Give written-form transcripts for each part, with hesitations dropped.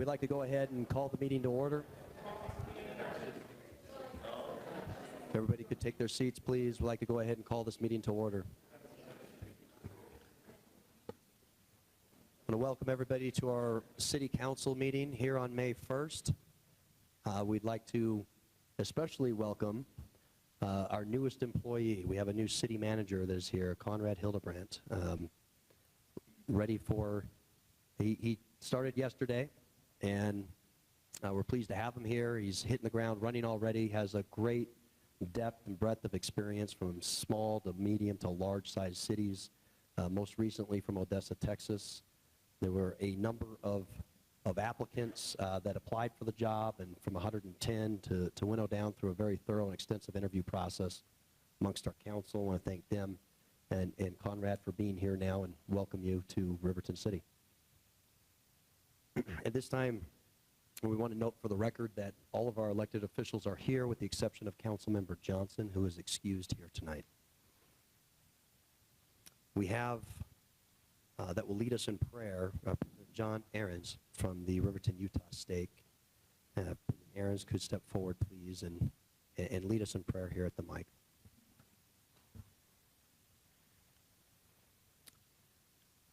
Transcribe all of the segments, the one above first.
We'd like to go ahead and call the meeting to order. If everybody could take their seats, please. We'd like to go ahead and call this meeting to order. I want to welcome everybody to our City Council meeting here on May 1st. We'd like to especially welcome our newest employee. We have a new city manager that is here, Conrad Hildebrandt. He started yesterday, and we're pleased to have him here. He's hitting the ground running already, has a great depth and breadth of experience from small to medium to large-sized cities, most recently from Odessa, Texas. There were a number of applicants that applied for the job, and from 110 to winnow down through a very thorough and extensive interview process amongst our council. I want to thank them and Conrad for being here now and welcome you to Riverton City. At this time, we want to note for the record that all of our elected officials are here with the exception of Councilmember Johnson, who is excused here tonight. We have, that will lead us in prayer, John Ahrens from the Riverton, Utah stake. Ahrens could step forward, please, and lead us in prayer here at the mic.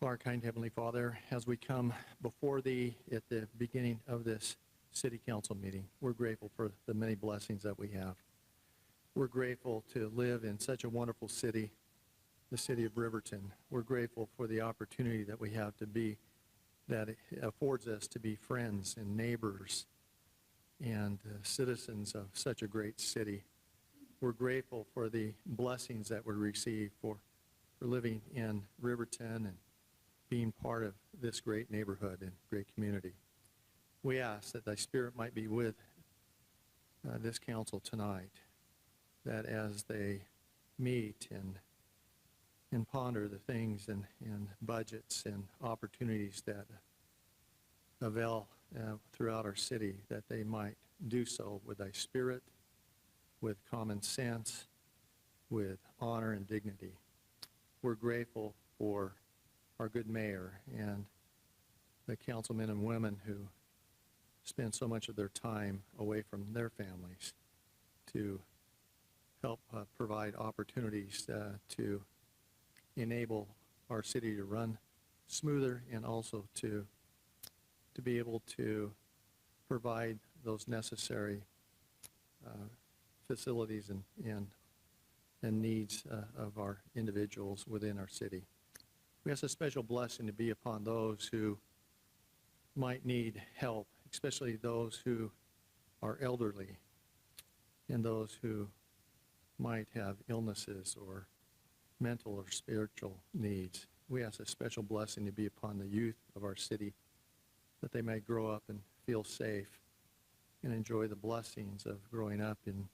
Our kind Heavenly Father, as we come before Thee at the beginning of this City Council meeting, we're grateful for the many blessings that we have. We're grateful to live in such a wonderful city, the city of Riverton. We're grateful for the opportunity that we have to be, that it affords us to be friends and neighbors and citizens of such a great city. We're grateful for the blessings that we receive for living in Riverton and being part of this great neighborhood and great community. We ask that Thy Spirit might be with this council tonight, that as they meet and ponder the things and budgets and opportunities that avail throughout our city, that they might do so with Thy Spirit, with common sense, with honor and dignity. We're grateful for our good mayor and the councilmen and women who spend so much of their time away from their families to help provide opportunities to enable our city to run smoother and also to be able to provide those necessary facilities and needs of our individuals within our city. We ask a special blessing to be upon those who might need help, especially those who are elderly and those who might have illnesses or mental or spiritual needs. We ask a special blessing to be upon the youth of our city, that they may grow up and feel safe and enjoy the blessings of growing up in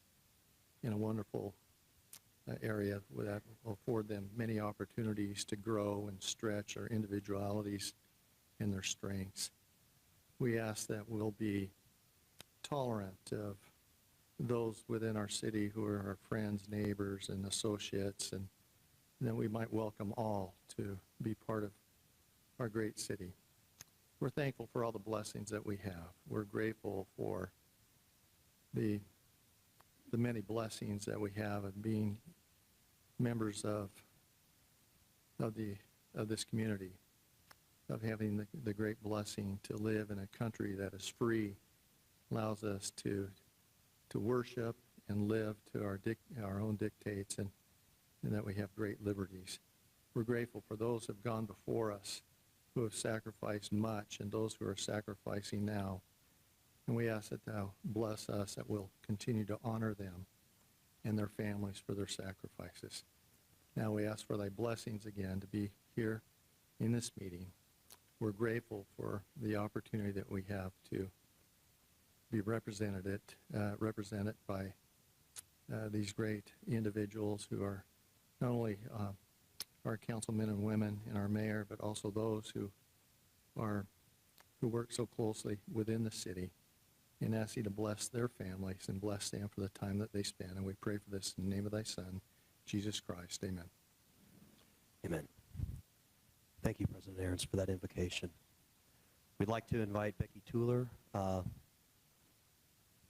a wonderful area that will afford them many opportunities to grow and stretch their individualities and their strengths. We ask that we'll be tolerant of those within our city who are our friends, neighbors, and associates, and that we might welcome all to be part of our great city. We're thankful for all the blessings that we have. We're grateful for the many blessings that we have of being members of this community, of having the great blessing to live in a country that is free, allows us to worship and live to our own dictates, and that we have great liberties. We're grateful for those who have gone before us, who have sacrificed much, and those who are sacrificing now. And we ask that Thou bless us, that we'll continue to honor them and their families for their sacrifices. Now we ask for Thy blessings again to be here in this meeting. We're grateful for the opportunity that we have to be represented by these great individuals who are not only our councilmen and women and our mayor, but also those who work so closely within the city, and ask Thee to bless their families and bless them for the time that they spend. And we pray for this in the name of Thy Son, Jesus Christ. Amen. Amen. Thank you, President Ahrens, for that invocation. We'd like to invite Becky Tueller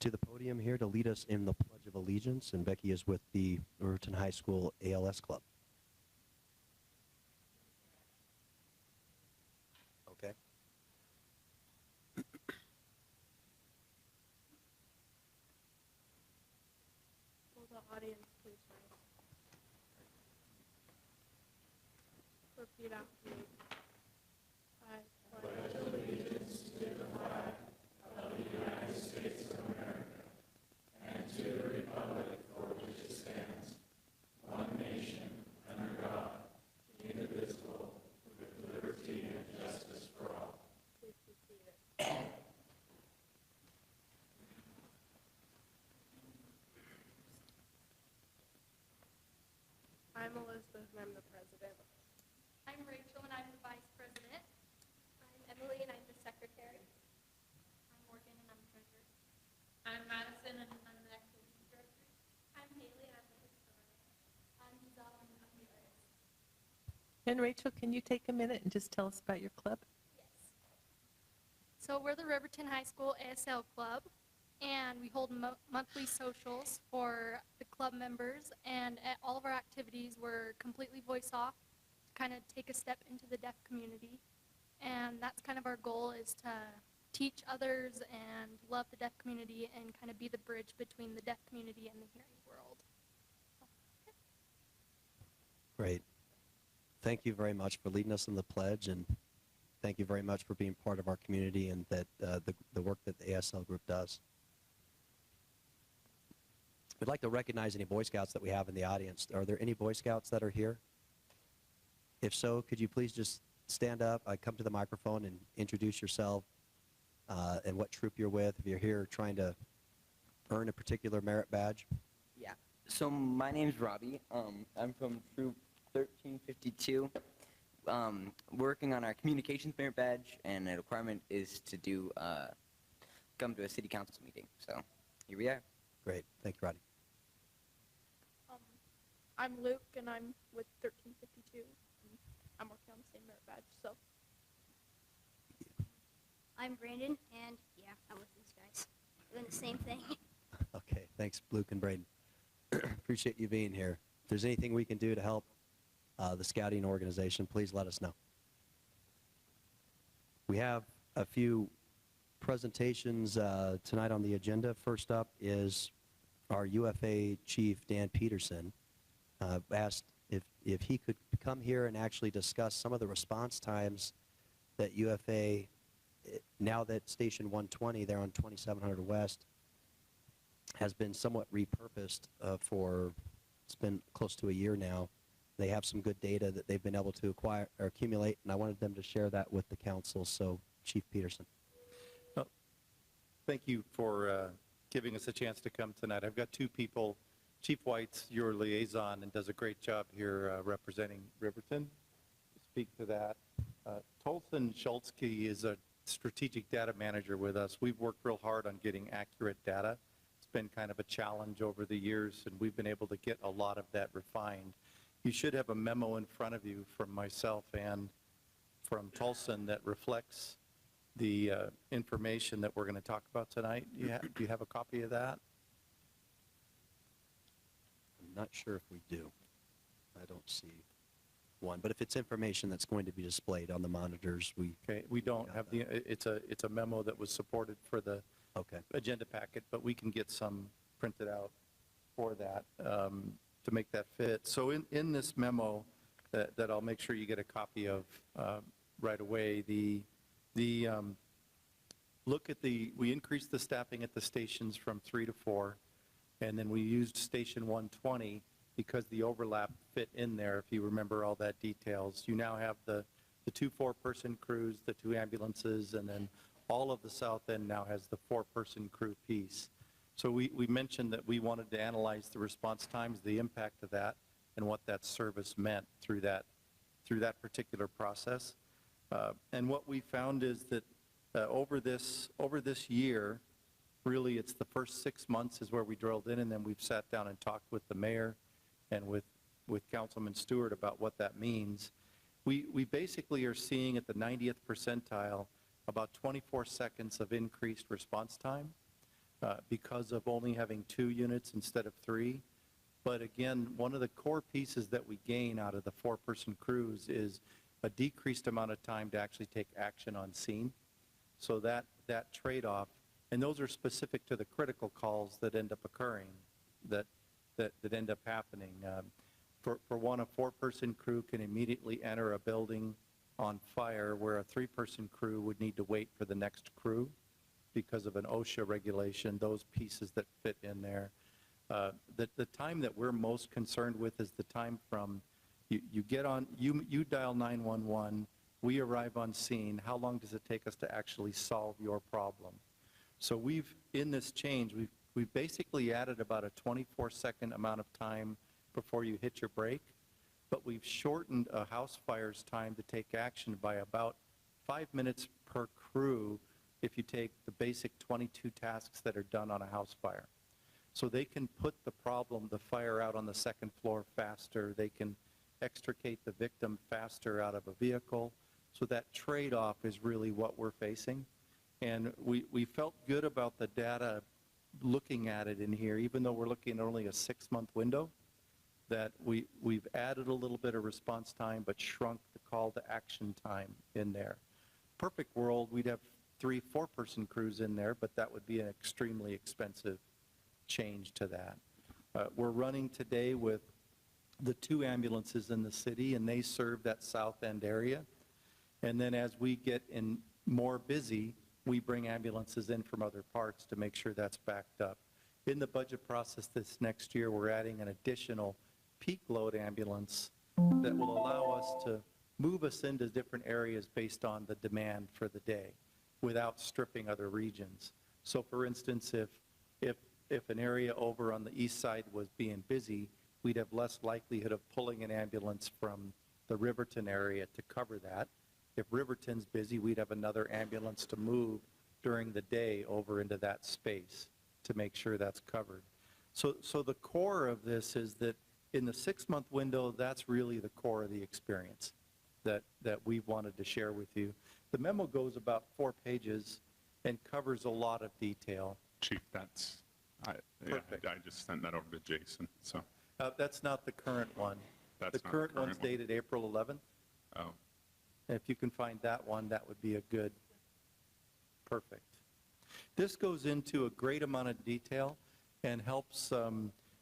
to the podium here to lead us in the Pledge of Allegiance, and Becky is with the Riverton High School ALS Club. Okay. Will the audience please rise? Repeat after me. I pledge Please be seated. I'm Elizabeth and I'm the president. I'm Rachel, and I'm the vice president. I'm Emily, and I'm the secretary. I'm Morgan, and I'm the treasurer. I'm Madison, and I'm the activities director. I'm Haley, and I'm the historian. I'm Giselle, and I'm the artist. And Rachel, can you take a minute and just tell us about your club? Yes. So we're the Riverton High School ASL Club, and we hold monthly socials for the club members, and at all of our activities, we're completely voice off, kind of take a step into the deaf community, and that's kind of our goal, is to teach others and love the deaf community and kind of be the bridge between the deaf community and the hearing world. Great. Thank you very much for leading us in the pledge, and thank you very much for being part of our community and that the work that the ASL group does. We'd like to recognize any Boy Scouts that we have in the audience. Are there any Boy Scouts that are here? If so, could you please just stand up, come to the microphone and introduce yourself and what troop you're with, if you're here trying to earn a particular merit badge. Yeah. So my name's Robbie. I'm from Troop 1352. Working on our communications merit badge, and the requirement is to do come to a city council meeting. So here we are. Great. Thank you, Rodney. I'm Luke and I'm with 1352. And I'm working on the same merit badge, so. I'm Brandon, and yeah, I'm with these guys. Doing the same thing. Okay. Thanks, Luke and Braden. Appreciate you being here. If there's anything we can do to help the scouting organization, please let us know. We have a few presentations tonight on the agenda. First up is our UFA chief, Dan Peterson. Asked if he could come here and actually discuss some of the response times that UFA, now that Station 120 there on 2700 West, has been somewhat repurposed for, it's been close to a year now. They have some good data that they've been able to acquire or accumulate, and I wanted them to share that with the council. So, Chief Peterson. Thank you for giving us a chance to come tonight. I've got two people. Chief White's your liaison and does a great job here representing Riverton. To speak to that, Tolson Schultzke is a strategic data manager with us. We've worked real hard on getting accurate data. It's been kind of a challenge over the years, and we've been able to get a lot of that refined. You should have a memo in front of you from myself and from Tolson that reflects the information that we're going to talk about tonight. Do you have a copy of that? I'm not sure if we do. I don't see one. But if it's information that's going to be displayed on the monitors, Okay, we don't have the, it's a memo that was supported for the okay. agenda packet, but we can get some printed out for that to make that fit. So in this memo that I'll make sure you get a copy of right away, look at we increased the staffing at the stations from 3 to 4, and then we used Station 120 because the overlap fit in there, if you remember all that details. You now have the 2 4-person crews, the 2 ambulances, and then all of the south end now has the 4-person crew piece. So we mentioned that we wanted to analyze the response times, the impact of that, and what that service meant through that particular process. And what we found is that over this year, really it's the first 6 months is where we drilled in, and then we've sat down and talked with the mayor and with Councilman Stewart about what that means. We basically are seeing at the 90th percentile about 24 seconds of increased response time because of only having 2 units instead of 3. But again, one of the core pieces that we gain out of the 4-person crews is a decreased amount of time to actually take action on scene. So that trade-off, and those are specific to the critical calls that end up occurring, that end up happening. For one, a 4-person crew can immediately enter a building on fire where a 3-person crew would need to wait for the next crew because of an OSHA regulation, those pieces that fit in there. The time that we're most concerned with is the time from you get on, you dial 911, we arrive on scene, how long does it take us to actually solve your problem? So in this change, we've basically added about a 24-second amount of time before you hit your brake, but we've shortened a house fire's time to take action by about 5 minutes per crew if you take the basic 22 tasks that are done on a house fire. So they can put the fire out on the 2nd floor faster, they can extricate the victim faster out of a vehicle. So that trade-off is really what we're facing. And we felt good about the data looking at it in here, even though we're looking at only a 6-month window, that we've added a little bit of response time but shrunk the call to action time in there. Perfect world, we'd have 3 4-person crews in there, but that would be an extremely expensive change to that. We're running today with the 2 ambulances in the city, and they serve that south end area. And then as we get in more busy, we bring ambulances in from other parts to make sure that's backed up. In the budget process this next year, we're adding an additional peak load ambulance that will allow us to move us into different areas based on the demand for the day without stripping other regions. So for instance, if an area over on the east side was being busy, we'd have less likelihood of pulling an ambulance from the Riverton area to cover that. If Riverton's busy, we'd have another ambulance to move during the day over into that space to make sure that's covered. So the core of this is that in the 6-month window, that's really the core of the experience that we've wanted to share with you. The memo goes about 4 pages and covers a lot of detail. Chief, Perfect. I just sent that over to Jason, so. That's not the current one. That's The not current one's one. dated April 11th. Oh, If you can find that one, that would be a good, perfect. This goes into a great amount of detail and helps,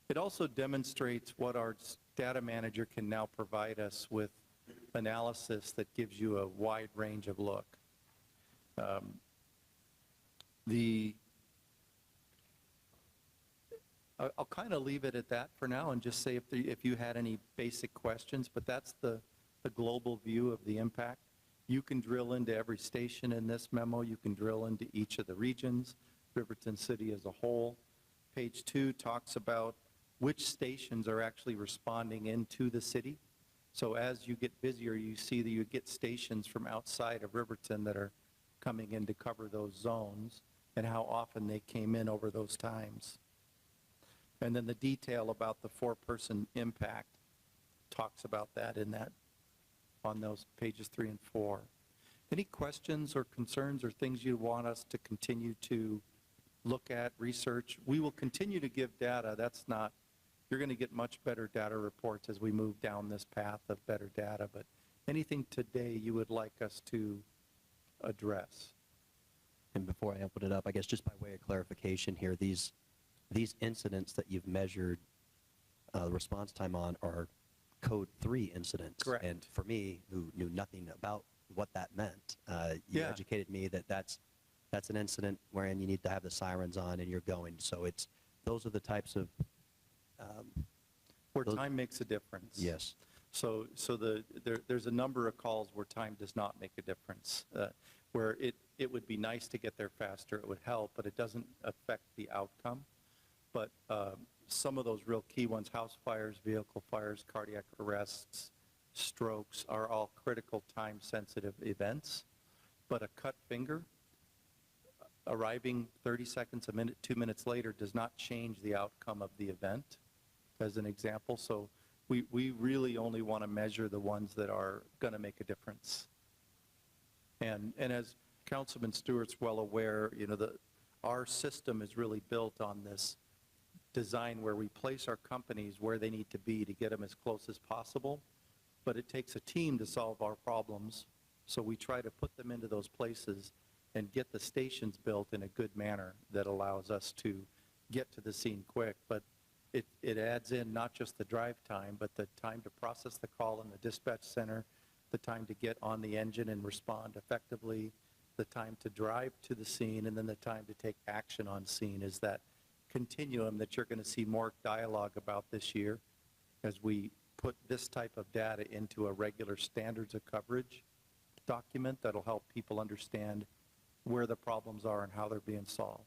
it also demonstrates what our data manager can now provide us with analysis that gives you a wide range of look. I'll kind of leave it at that for now and just say if you had any basic questions, but that's the global view of the impact. You can drill into every station in this memo. You can drill into each of the regions, Riverton City as a whole. Page 2 talks about which stations are actually responding into the city. So as you get busier, you see that you get stations from outside of Riverton that are coming in to cover those zones and how often they came in over those times. And then the detail about the 4-person impact talks about that on those pages 3 and 4. Any questions or concerns or things you want us to continue to look at, research? We will continue to give data. You're going to get much better data reports as we move down this path of better data, but anything today you would like us to address? And before I open it up, I guess just by way of clarification here, these incidents that you've measured response time on are Code 3 incidents. Correct. And for me, who knew nothing about what that meant, you Yeah. educated me that that's an incident wherein you need to have the sirens on and you're going. So those are the types of Where those- time makes a difference. yes. So there's a number of calls where time does not make a difference, where it would be nice to get there faster, it would help, but it doesn't affect the outcome. But some of those real key ones, house fires, vehicle fires, cardiac arrests, strokes, are all critical time-sensitive events. But a cut finger, arriving 30 seconds, a minute, 2 minutes later does not change the outcome of the event, as an example. So we really only want to measure the ones that are going to make a difference. And Councilman Stewart's well aware, our system is really built on this design where we place our companies where they need to be to get them as close as possible, but it takes a team to solve our problems, so we try to put them into those places and get the stations built in a good manner that allows us to get to the scene quick. But it adds in not just the drive time, but the time to process the call in the dispatch center, the time to get on the engine and respond effectively, the time to drive to the scene, and then the time to take action on scene is that continuum that you're going to see more dialogue about this year as we put this type of data into a regular standards of coverage document that'll help people understand where the problems are and how they're being solved.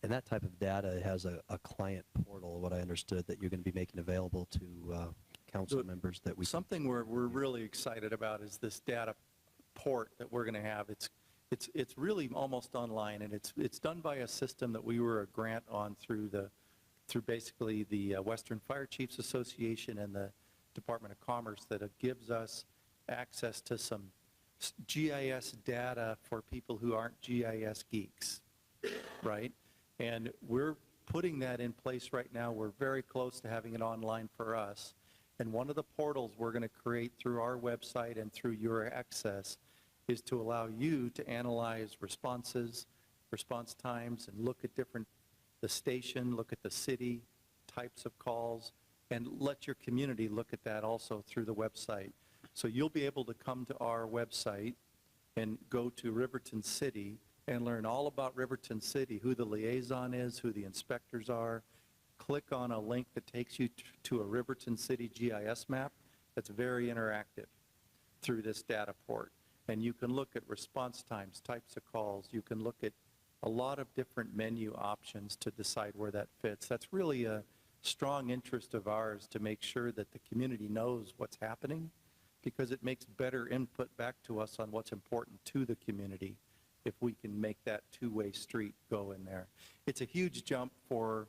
And that type of data has a client portal, what I understood, that you're going to be making available to council members that we... Something we're really excited about is this data port that we're going to have. It's really almost online, and it's done by a system that we were a grant on through basically the Western Fire Chiefs Association and the Department of Commerce that gives us access to some GIS data for people who aren't GIS geeks, right? And we're putting that in place right now. We're very close to having it online for us. And one of the portals we're going to create through our website and through your access is to allow you to analyze responses, response times, and look at the station, look at the city, types of calls, and let your community look at that also through the website. So you'll be able to come to our website and go to Riverton City and learn all about Riverton City, who the liaison is, who the inspectors are. Click on a link that takes you to a Riverton City GIS map that's very interactive through this data port. And you can look at response times, types of calls. You can look at a lot of different menu options to decide where that fits. That's really a strong interest of ours to make sure that the community knows what's happening, because it makes better input back to us on what's important to the community if we can make that two-way street go in there. It's a huge jump for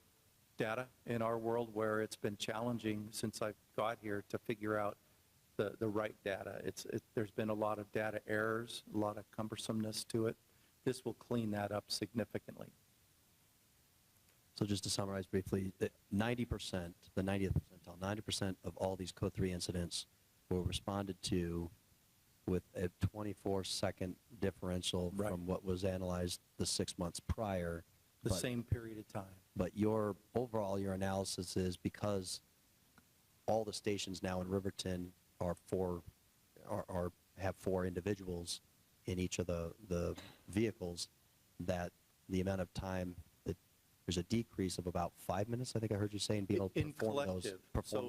data in our world where it's been challenging since I got here to figure out the right data. There's been a lot of data errors, a lot of cumbersomeness to it. This will clean that up significantly. So just to summarize briefly, 90%, the 90th percentile, 90% of all these Code 3 incidents were responded to with a 24-second differential Right. from what was analyzed the 6 months prior. The But- same period of time. But your analysis is because all the stations now in Riverton have 4 individuals in each of the vehicles, that the amount of time that there's a decrease of about 5 minutes, I think I heard you say, in being able to In perform collective.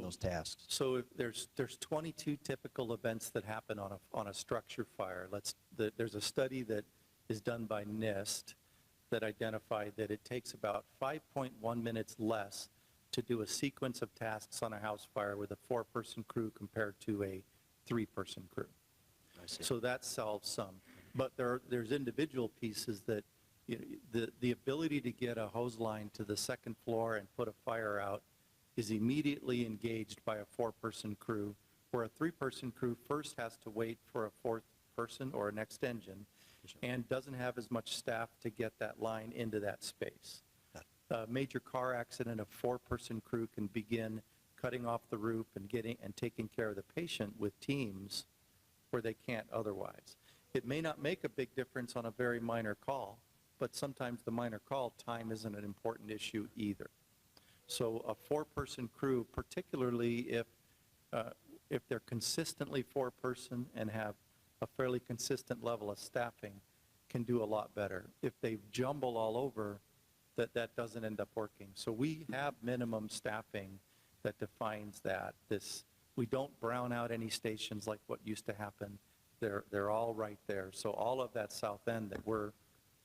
those tasks. So if there's 22 typical events that happen on a structure fire. There's a study that is done by NIST that identified that it takes about 5.1 minutes less to do a sequence of tasks on a house fire with a 4-person crew compared to a 3-person crew. I see. So that solves some. But there's individual pieces that, the ability to get a hose line to the second floor and put a fire out is immediately engaged by a 4-person crew, where a 3-person crew first has to wait for a 4th person or a next engine and doesn't have as much staff to get that line into that space. A major car accident, a 4-person crew can begin cutting off the roof and taking care of the patient with teams where they can't otherwise. It may not make a big difference on a very minor call, but sometimes the minor call time isn't an important issue either. So a 4-person crew, particularly if they're consistently 4-person and have a fairly consistent level of staffing, can do a lot better. If they jumble all over, that doesn't end up working. So we have minimum staffing that defines that. We don't brown out any stations like what used to happen. They're all right there. So all of that south end that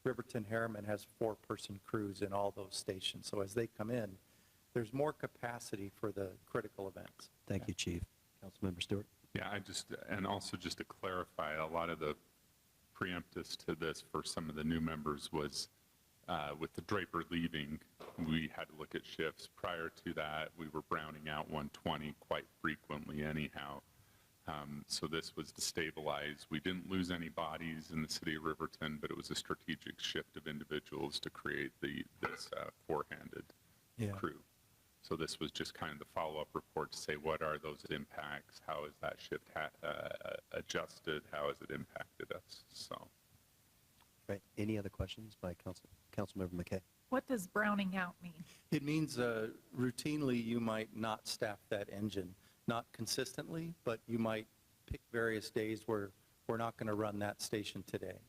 Riverton Harriman has 4-person crews in all those stations. So as they come in, there's more capacity for the critical events. Thank you, Chief. Councilmember Stewart. Yeah, and also just to clarify, a lot of the preemptus to this for some of the new members was with the Draper leaving, we had to look at shifts. Prior to that, we were browning out 120 quite frequently anyhow. So this was to stabilize. We didn't lose any bodies in the city of Riverton, but it was a strategic shift of individuals to create this four-handed crew. So this was just kind of the follow-up report to say, what are those impacts? How has that shift adjusted? How has it impacted us? So. Right. Any other questions by Councilmember McKay? What does browning out mean? It means routinely you might not staff that engine, not consistently, but you might pick various days where we're not going to run that station today.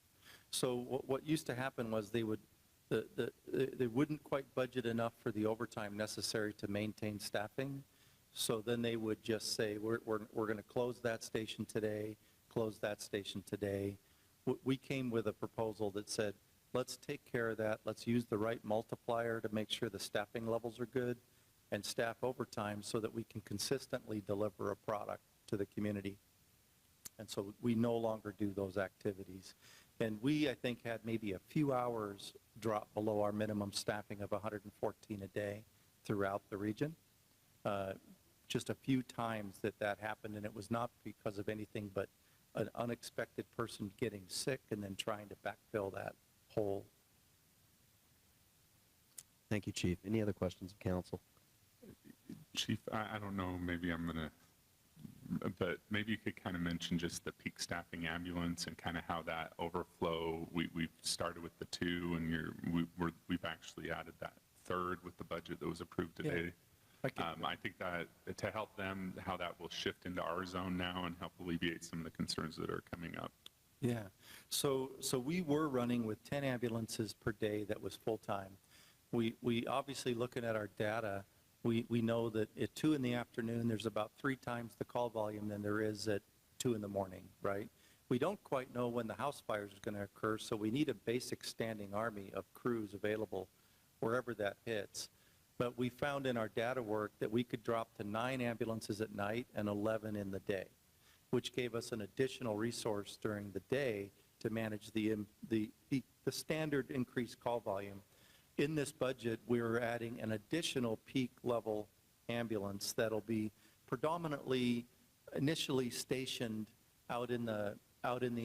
So what used to happen was they wouldn't quite budget enough for the overtime necessary to maintain staffing. So then they would just say, we're going to close that station today, close that station today. We came with a proposal that said, let's take care of that. Let's use the right multiplier to make sure the staffing levels are good and staff overtime so that we can consistently deliver a product to the community. And so we no longer do those activities. And we, I think, had maybe a few hours drop below our minimum staffing of 114 a day throughout the region. Just a few times that happened, and it was not because of anything but an unexpected person getting sick and then trying to backfill that hole. Thank you, Chief. Any other questions of council? Chief, I don't know, maybe I'm going to, but maybe you could kind of mention just the peak staffing ambulance and kind of how that overflow, we've started with the 2 and we've actually added that 3rd with the budget that was approved today. I think that to help them, how that will shift into our zone now and help alleviate some of the concerns that are coming up. Yeah, so we were running with 10 ambulances per day that was full-time. We obviously, looking at our data, we know that at 2 in the afternoon, there's about 3 times the call volume than there is at 2 in the morning, right? We don't quite know when the house fires is going to occur, so we need a basic standing army of crews available wherever that hits. But we found in our data work that we could drop to 9 ambulances at night and 11 in the day, which gave us an additional resource during the day to manage the standard increased call volume. In this budget, we're adding an additional peak level ambulance that'll be predominantly initially stationed out in the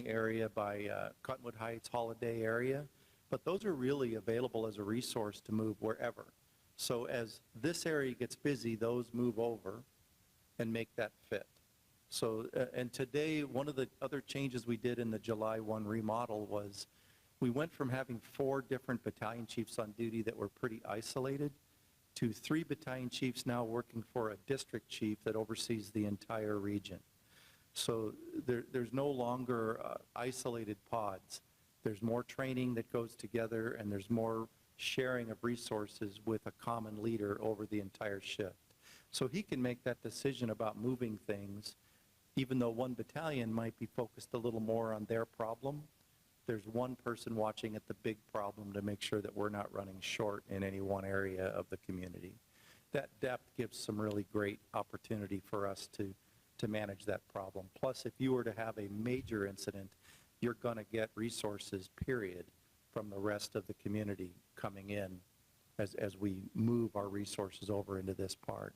area by Cottonwood Heights, Holiday area, but those are really available as a resource to move wherever. So as this area gets busy, those move over and make that fit. So, and today, one of the other changes we did in the July 1 remodel was we went from having 4 different battalion chiefs on duty that were pretty isolated to 3 battalion chiefs now working for a district chief that oversees the entire region. So there's no longer isolated pods. There's more training that goes together, and there's more sharing of resources with a common leader over the entire shift. So he can make that decision about moving things, even though one battalion might be focused a little more on their problem. There's one person watching at the big problem to make sure that we're not running short in any one area of the community. That depth gives some really great opportunity for us to manage that problem. Plus, if you were to have a major incident, you're going to get resources, period, from the rest of the community coming in as we move our resources over into this part.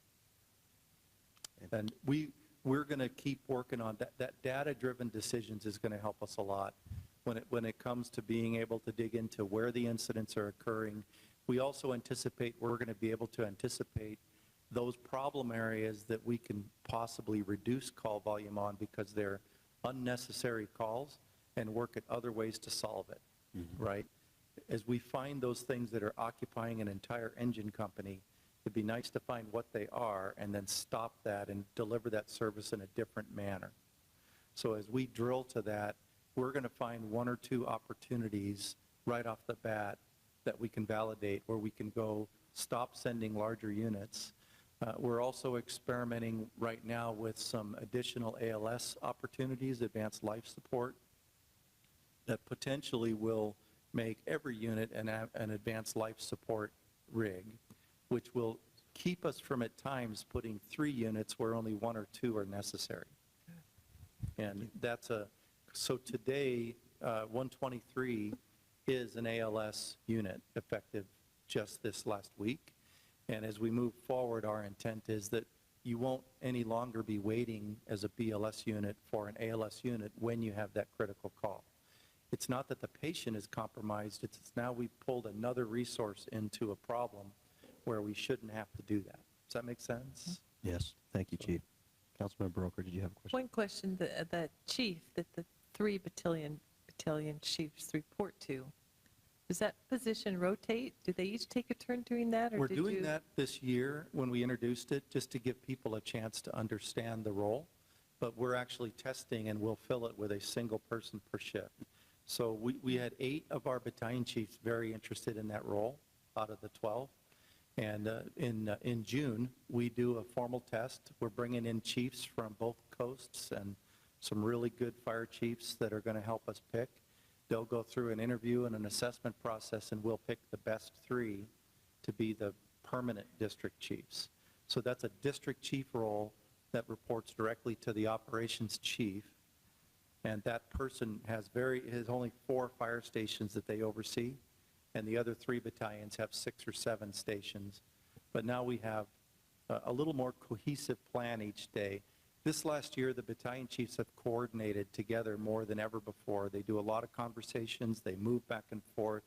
And we're going to keep working on that. That data-driven decisions is going to help us a lot when it comes to being able to dig into where the incidents are occurring. We also anticipate we're going to be able to anticipate those problem areas that we can possibly reduce call volume on because they're unnecessary calls and work at other ways to solve it, right? As we find those things that are occupying an entire engine company, it'd be nice to find what they are and then stop that and deliver that service in a different manner. So as we drill to that, we're going to find 1 or 2 opportunities right off the bat that we can validate where we can go stop sending larger units. We're also experimenting right now with some additional ALS opportunities, advanced life support, that potentially will make every unit an advanced life support rig, which will keep us from at times putting 3 units where only 1 or 2 are necessary. And so today, 123 is an ALS unit effective just this last week. And as we move forward, our intent is that you won't any longer be waiting as a BLS unit for an ALS unit when you have that critical call. It's not that the patient is compromised, it's now we pulled another resource into a problem where we shouldn't have to do that. Does that make sense? Yes, thank you, Chief. Councilmember Broker, did you have a question? One question, the chief that the 3 battalion chiefs report to, does that position rotate? Do they each take a turn doing that? Or We're did doing you- that this year when we introduced it, just to give people a chance to understand the role. But we're actually testing, and we'll fill it with a single person per shift. So we had 8 of our battalion chiefs very interested in that role out of the 12. And in June, we do a formal test. We're bringing in chiefs from both coasts and some really good fire chiefs that are going to help us pick. They'll go through an interview and an assessment process, and we'll pick the best 3 to be the permanent district chiefs. So that's a district chief role that reports directly to the operations chief. And that person has only 4 fire stations that they oversee, and the other 3 battalions have 6 or 7 stations. But now we have a little more cohesive plan each day. This last year, the battalion chiefs have coordinated together more than ever before. They do a lot of conversations, they move back and forth,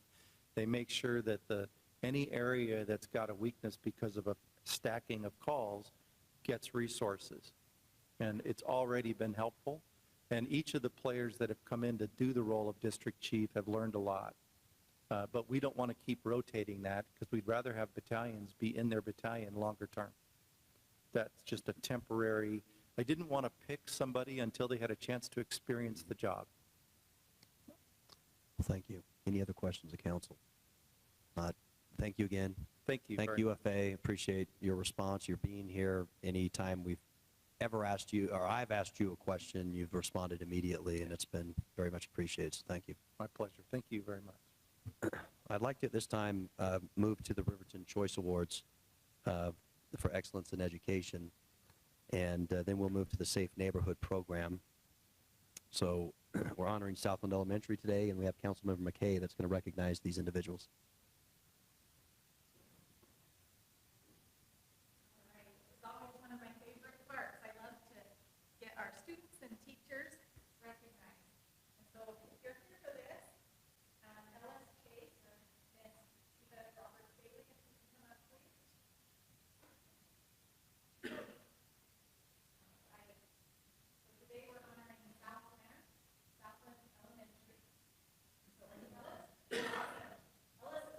they make sure that any area that's got a weakness because of a stacking of calls gets resources. And it's already been helpful. And each of the players that have come in to do the role of district chief have learned a lot. But we don't want to keep rotating that because we'd rather have battalions be in their battalion longer term. That's just a temporary, I didn't want to pick somebody until they had a chance to experience the job. Well, thank you. Any other questions of council? Thank you again. Thank you. Thank very much. UFA. Appreciate your response, your being here. Anytime we've ever asked you, or I've asked you a question, you've responded immediately, and it's been very much appreciated. So thank you. My pleasure. Thank you very much. I'd like to at this time move to the Riverton Choice Awards for excellence in education, and then we'll move to the Safe Neighborhood Program. So we're honoring Southland Elementary today, and we have Councilmember McKay that's going to recognize these individuals. It's always one of my favorite parts. I love to get our students and teachers recognized. And so if you're here for this, Ellis Chase or Miss Eva Roberts Bailey, if you can come up, please. All right. So today we're honoring Southland Elementary. So Ellis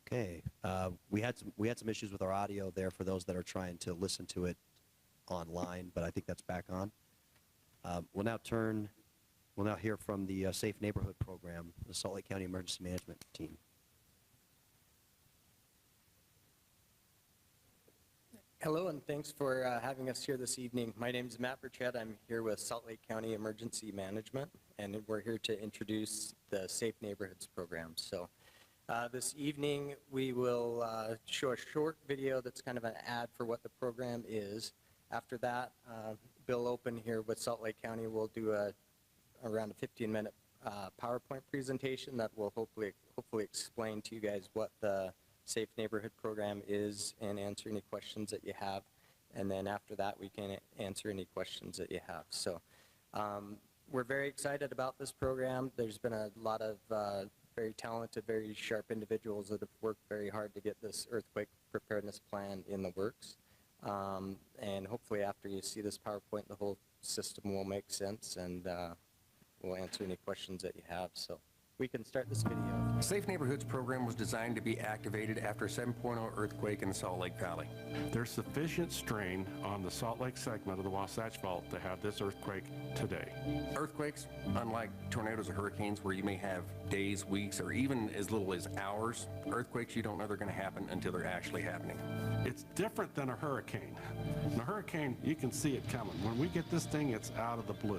Okay, we had some issues with our audio there for those that are trying to listen to it online, but I think that's back on. We'll now hear from the Safe Neighborhood Program, the Salt Lake County Emergency Management Team. Hello, and thanks for having us here this evening. My name is Matt Burchett. I'm here with Salt Lake County Emergency Management, and we're here to introduce the Safe Neighborhoods Program. So this evening, we will show a short video that's kind of an ad for what the program is. After that, Bill Open here with Salt Lake County will do around a 15-minute PowerPoint presentation that will hopefully explain to you guys what the Safe Neighborhood Program is and answer any questions that you have. And then after that, we can answer any questions that you have. So we're very excited about this program. There's been a lot of very talented, very sharp individuals that have worked very hard to get this earthquake preparedness plan in the works. And hopefully after you see this PowerPoint, the whole system will make sense, and we'll answer any questions that you have. So we can start this video. The Safe Neighborhoods program was designed to be activated after a 7.0 earthquake in the Salt Lake Valley. There's sufficient strain on the Salt Lake segment of the Wasatch Fault to have this earthquake today. Earthquakes, unlike tornadoes or hurricanes where you may have days, weeks, or even as little as hours, earthquakes you don't know they're going to happen until they're actually happening. It's different than a hurricane. In a hurricane, you can see it coming. When we get this thing, it's out of the blue.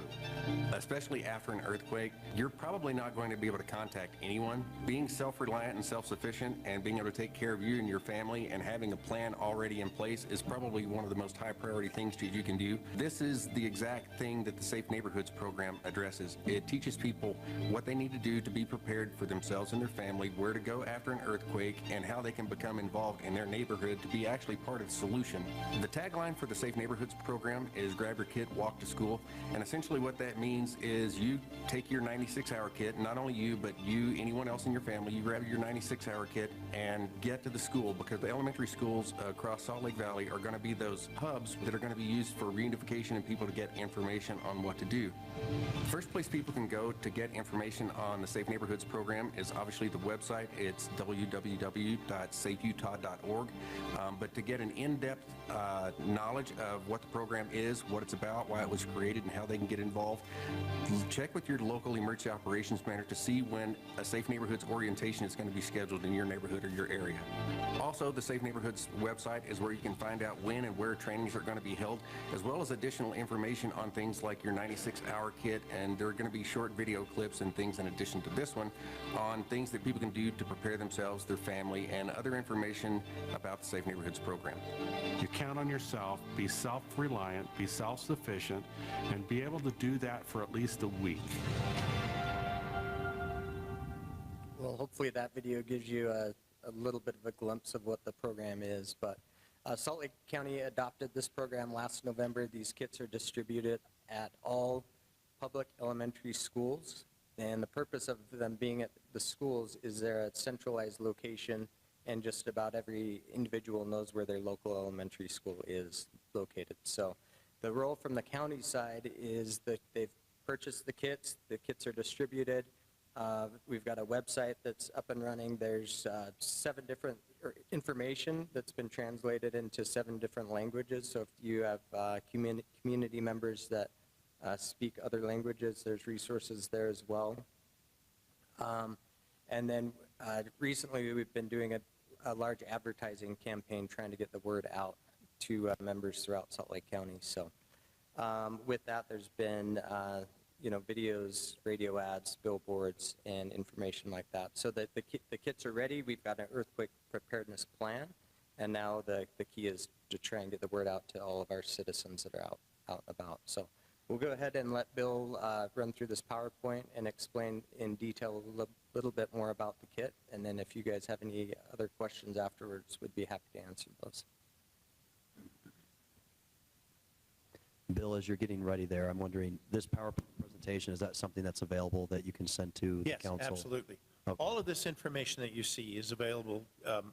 Especially after an earthquake, you're probably not going to be able to contact anyone. Being self-reliant and self-sufficient and being able to take care of you and your family and having a plan already in place is probably one of the most high priority things that you can do. This is the exact thing that the Safe Neighborhoods program addresses. It teaches people what they need to do to be prepared for themselves and their family, where to go after an earthquake, and how they can become involved in their neighborhood to be actually part of the solution. The tagline for the Safe Neighborhoods program is grab your kit, walk to school. And essentially what that means is you take your 96-hour kit, not only you, but you, anyone else in your family, you grab your 96-hour kit and get to the school, because the elementary schools across Salt Lake Valley are going to be those hubs that are going to be used for reunification and people to get information on what to do. The first place people can go to get information on the Safe Neighborhoods program is obviously the website. It's www.safeutah.org. But to get an in-depth knowledge of what the program is, what it's about, why it was created, and how they can get involved, check with your local emergency operations manager to see when a Safe Neighborhoods orientation is going to be scheduled in your neighborhood or your area. Also, the Safe Neighborhoods website is where you can find out when and where trainings are going to be held, as well as additional information on things like your 96-hour kit, and there are going to be short video clips and things in addition to this one on things that people can do to prepare themselves, their family, and other information about the Safe Neighborhoods program. You count on yourself, be self-reliant, be self-sufficient, and be able to do that for at least a week. Well, hopefully that video gives you a little bit of a glimpse of what the program is. But Salt Lake County adopted this program last November. These kits are distributed at all public elementary schools. And the purpose of them being at the schools is they're at a centralized location, and just about every individual knows where their local elementary school is located. So the role from the county side is that they've purchased the kits are distributed. We've got a website that's up and running. There's 7 different information that's been translated into 7 different languages. So if you have community members that speak other languages, there's resources there as well. And then recently we've been doing a large advertising campaign trying to get the word out to members throughout Salt Lake County. So with that, there's been videos, radio ads, billboards, and information like that. So that the kits are ready. We've got an earthquake preparedness plan, and now the key is to try and get the word out to all of our citizens that are out and about. So we'll go ahead and let Bill run through this PowerPoint and explain in detail a little bit more about the kit. And then if you guys have any other questions afterwards, we'd be happy to answer those. Bill, as you're getting ready there, I'm wondering, this PowerPoint presentation, is that something that's available that you can send to the council? Yes, absolutely. Okay. All of this information that you see is available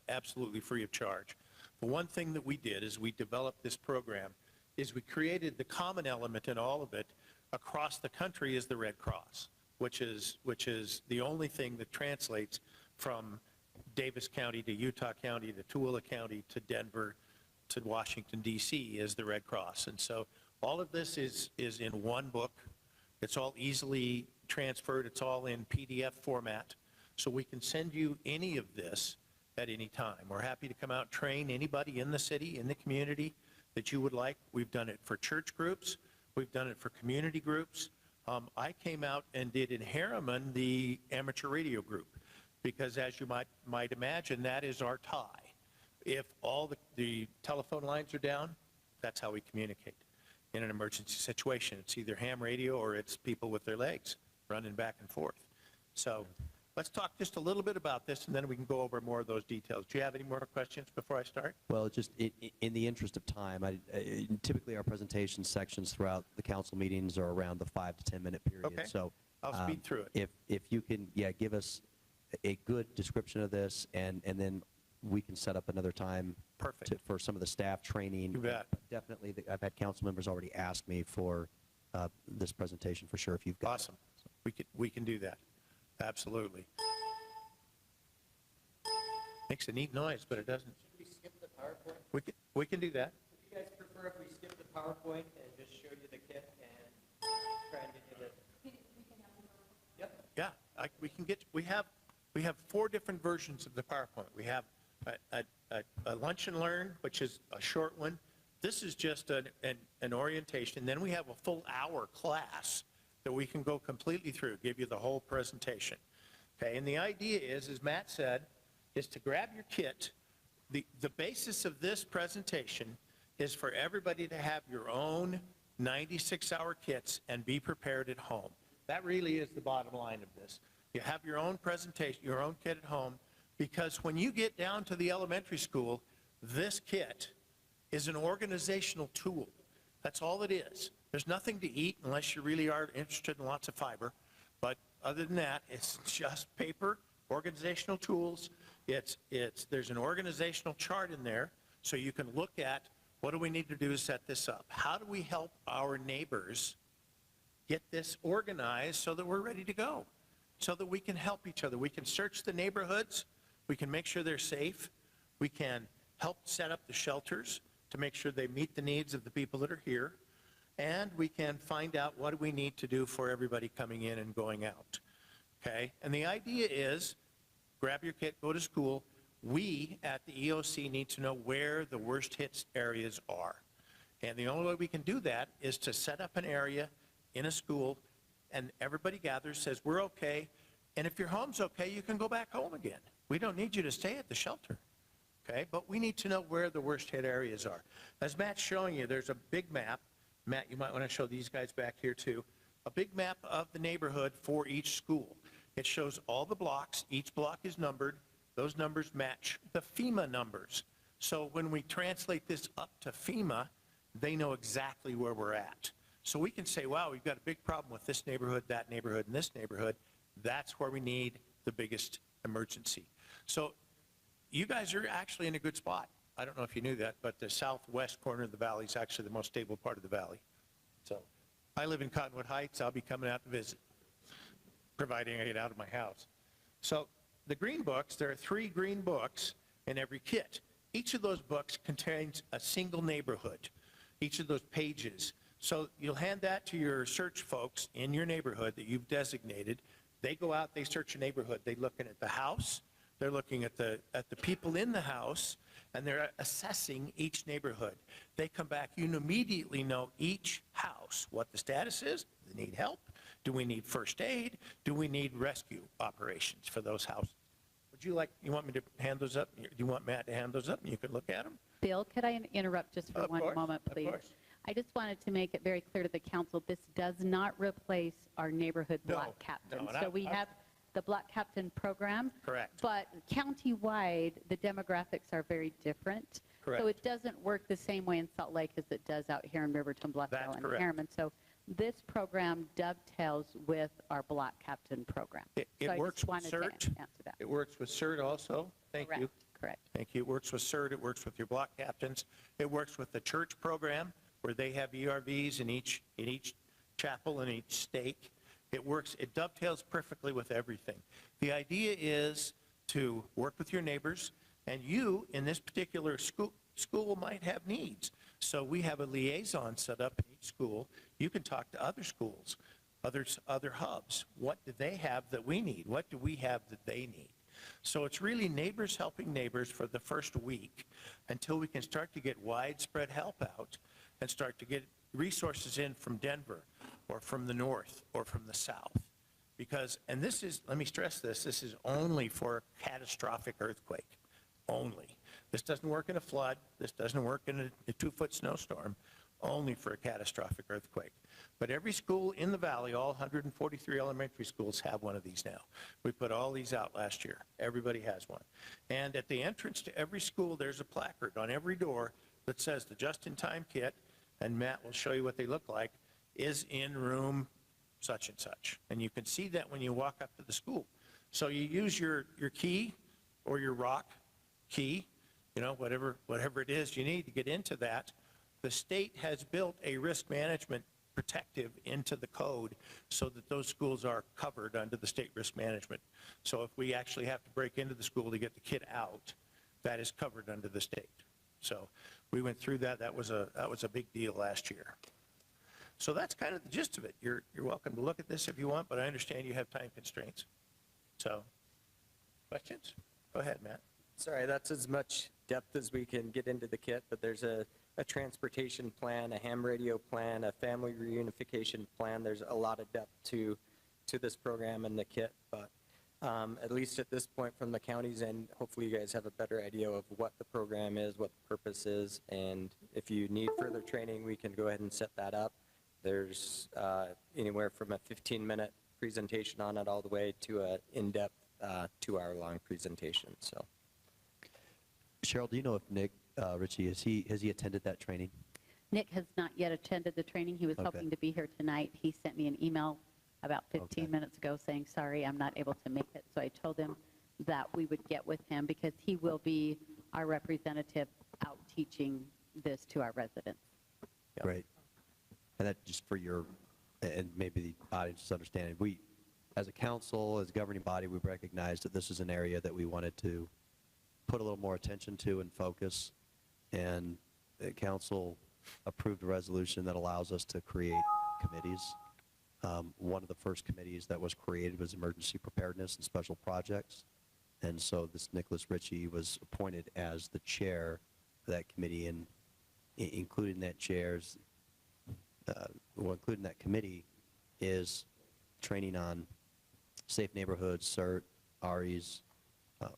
absolutely free of charge. The one thing that we did is we developed this program is we created the common element in all of it across the country is the Red Cross, which is the only thing that translates from Davis County to Utah County to Tooele County to Denver to Washington DC is the Red Cross. And so all of this is in one book. It's all easily transferred. It's all in PDF format. So we can send you any of this at any time. We're happy to come out and train anybody in the city, in the community that you would like. We've done it for church groups. We've done it for community groups. I came out and did in Harriman the amateur radio group because, as you might imagine, that is our tie. If all the telephone lines are down, that's how we communicate in an emergency situation. It's either ham radio or it's people with their legs running back and forth. So let's talk just a little bit about this, and then we can go over more of those details. Do you have any more questions before I start? Well, just in the interest of time, typically our presentation sections throughout the council meetings are around the 5 to 10 minute period. Okay. So I'll speed through it. If you can, give us a good description of this, and then we can set up another time. Perfect. For some of the staff training. You bet. Definitely, I've had council members already ask me for this presentation for sure, if you've got Awesome. We can do that. Absolutely. Makes a neat noise, but it doesn't. Should we skip the PowerPoint? We can do that. Would you guys prefer if we skip the PowerPoint and just showed you the kit and try and get you the... Yep. Yeah, we have 4 different versions of the PowerPoint. We have a lunch and learn, which is a short one. This is just an orientation. Then we have a full hour class that we can go completely through, give you the whole presentation. Okay, and the idea is, as Matt said, is to grab your kit. The basis of this presentation is for everybody to have your own 96-hour kits and be prepared at home. That really is the bottom line of this. You have your own presentation, your own kit at home, because when you get down to the elementary school, this kit is an organizational tool. That's all it is. There's nothing to eat unless you really are interested in lots of fiber. But other than that, it's just paper, organizational tools. There's an organizational chart in there so you can look at what do we need to do to set this up? How do we help our neighbors get this organized so that we're ready to go? So that we can help each other. We can search the neighborhoods. We can make sure they're safe. We can help set up the shelters to make sure they meet the needs of the people that are here. And we can find out what do we need to do for everybody coming in and going out. Okay? And the idea is, grab your kit, go to school. We at the EOC need to know where the worst hit areas are. And the only way we can do that is to set up an area in a school and everybody gathers, says, we're okay. And if your home's okay, you can go back home again. We don't need you to stay at the shelter. Okay? But we need to know where the worst hit areas are. As Matt's showing you, there's a big map. Matt, you might want to show these guys back here too. A big map of the neighborhood for each school. It shows all the blocks. Each block is numbered. Those numbers match the FEMA numbers. So when we translate this up to FEMA, they know exactly where we're at. So we can say, wow, we've got a big problem with this neighborhood, that neighborhood, and this neighborhood. That's where we need the biggest emergency. So you guys are actually in a good spot. I don't know if you knew that, but the southwest corner of the valley is actually the most stable part of the valley. So I live in Cottonwood Heights. I'll be coming out to visit, providing I get out of my house. So the green books, there are 3 green books in every kit. Each of those books contains a single neighborhood, each of those pages. So you'll hand that to your search folks in your neighborhood that you've designated. They go out, they search a neighborhood. They're looking at the house, they're looking at the people in the house, and they're assessing each neighborhood. They come back, you immediately know each house, what the status is. Do they need help? Do we need first aid? Do we need rescue operations for those houses? You want me to hand those up? Do you want Matt to hand those up and you can look at them? Bill, could I interrupt just for Of one course, moment, of please? course. I just wanted to make it very clear to the council, this does not replace our neighborhood block captains. and So we have the block captain program. Correct. But countywide, the demographics are very different. Correct. So it doesn't work the same way in Salt Lake as it does out here in Riverton, Bluffdale, That's and correct. Harriman. So this program dovetails with our block captain program. It So I works just with wanted to CERT. answer that. It works with CERT also. Thank you. Correct. Thank you. It works with CERT. It works with your block captains. It works with the church program where they have ERVs in each chapel and each stake. It works. It dovetails perfectly with everything. The idea is to work with your neighbors, and you, in this particular school might have needs. So we have a liaison set up in each school. You can talk to other schools, other hubs. What do they have that we need? What do we have that they need? So it's really neighbors helping neighbors for the first week until we can start to get widespread help out and start to get resources in from Denver or from the north or from the south. Because, and this is, let me stress this is only for a catastrophic earthquake, only. This doesn't work in a flood. This doesn't work in a 2-foot snowstorm, only for a catastrophic earthquake. But every school in the valley, all 143 elementary schools have one of these now. We put all these out last year. Everybody has one. And at the entrance to every school, there's a placard on every door that says the just-in-time kit, and Matt will show you what they look like, is in room such and such. And you can see that when you walk up to the school. So you use your key or your rock key, you know, whatever it is you need to get into that. The state has built a risk management protective into the code so that those schools are covered under the state risk management. So if we actually have to break into the school to get the kid out, that is covered under the state. So we went through that. That was a big deal last year. So that's kind of the gist of it. You're welcome to look at this if you want, but I understand you have time constraints. So, questions? Go ahead, Matt. Sorry, that's as much depth as we can get into the kit, but there's a transportation plan, a ham radio plan, a family reunification plan. There's a lot of depth to this program and the kit, but at least at this point from the county's end, hopefully you guys have a better idea of what the program is, what the purpose is, and if you need further training, we can go ahead and set that up. There's anywhere from a 15-minute presentation on it all the way to an in-depth 2-hour-long presentation. So, Cheryl, do you know if Nick Ritchie, has he attended that training? Nick has not yet attended the training. He was Okay. hoping to be here tonight. He sent me an email about 15 minutes ago saying, sorry, I'm not able to make it. So I told him that we would get with him because he will be our representative out teaching this to our residents. Great. And that just for your, and maybe the audience's understanding, we, as a council, as a governing body, we recognized that this is an area that we wanted to put a little more attention to and focus. And the council approved a resolution that allows us to create committees. One of the first committees that was created was emergency preparedness and special projects. And so this Nicholas Ritchie was appointed as the chair of that committee, and including that chair's including that committee is training on safe neighborhoods, CERT, REs,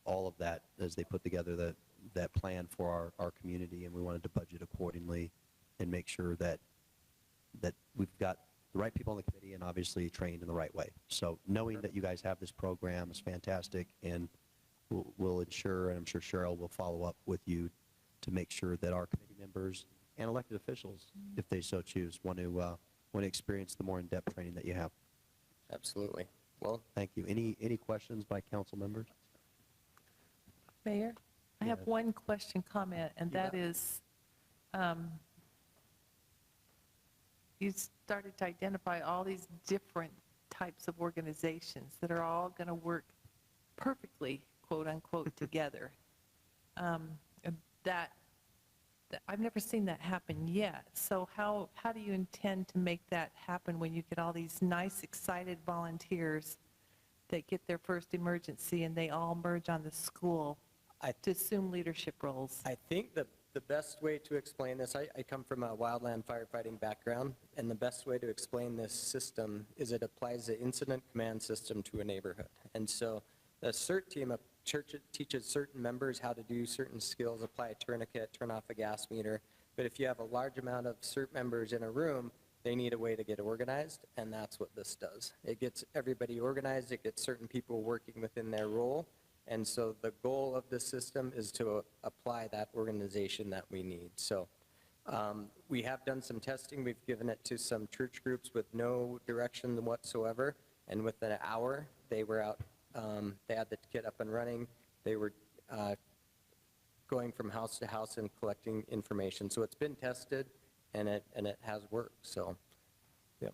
all of that as they put together that plan for our community, and we wanted to budget accordingly and make sure that we've got the right people on the committee and obviously trained in the right way. So knowing that you guys have this program is fantastic, and we'll ensure, and I'm sure Cheryl will follow up with you to make sure that our committee members and elected officials, if they so choose, want to experience the more in-depth training that you have. absolutely. Well, Thank you. Any questions by council members? Mayor, I have Yes. one question, comment, and that is, you started to identify all these different types of organizations that are all going to work perfectly, quote unquote, together. And that I've never seen that happen yet. So how do you intend to make that happen when you get all these nice, excited volunteers that get their first emergency and they all merge on the school to assume leadership roles? I think the best way to explain this, I come from a wildland firefighting background, and the best way to explain this system is it applies the incident command system to a neighborhood. And so the CERT team of church teaches certain members how to do certain skills, apply a tourniquet, turn off a gas meter. But if you have a large amount of CERT members in a room, they need a way to get organized, and that's what this does. It gets everybody organized, it gets certain people working within their role, and so the goal of this system is to apply that organization that we need. So we have done some testing. We've given it to some church groups with no direction whatsoever, and within an hour, they were out. They had the kit up and running. They were going from house to house and collecting information. So it's been tested, and it has worked. So, yeah.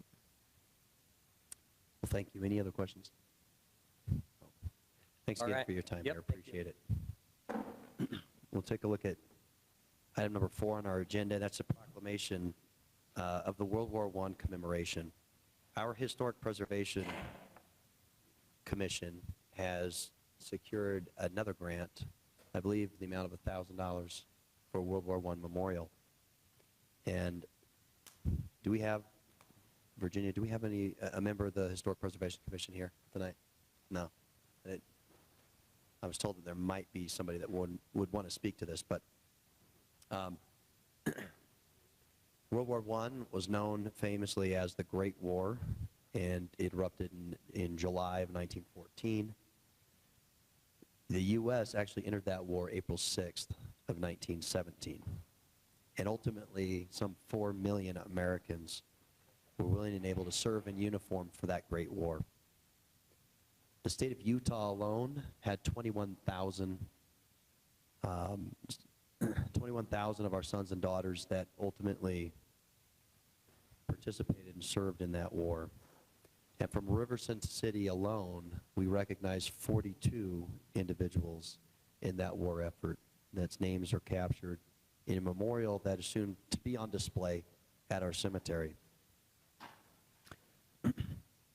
Well, thank you. Any other questions? Thanks All again right. for your time, Yep, Mayor. thank you. Appreciate it. We'll take a look at item number 4 on our agenda. That's a proclamation of the World War I commemoration. Our Historic Preservation Commission has secured another grant, I believe the amount of $1,000 for World War I memorial. And do we have, Virginia, do we have a member of the Historic Preservation Commission here tonight? No. I was told that there might be somebody that would want to speak to this, but World War I was known famously as the Great War, and it erupted in July of 1914. The U.S. actually entered that war April 6th of 1917, and ultimately some 4 million Americans were willing and able to serve in uniform for that Great War. The state of Utah alone had 21,000 of our sons and daughters that ultimately participated and served in that war. And from Riverton City alone, we recognize 42 individuals in that war effort that's names are captured in a memorial that is soon to be on display at our cemetery.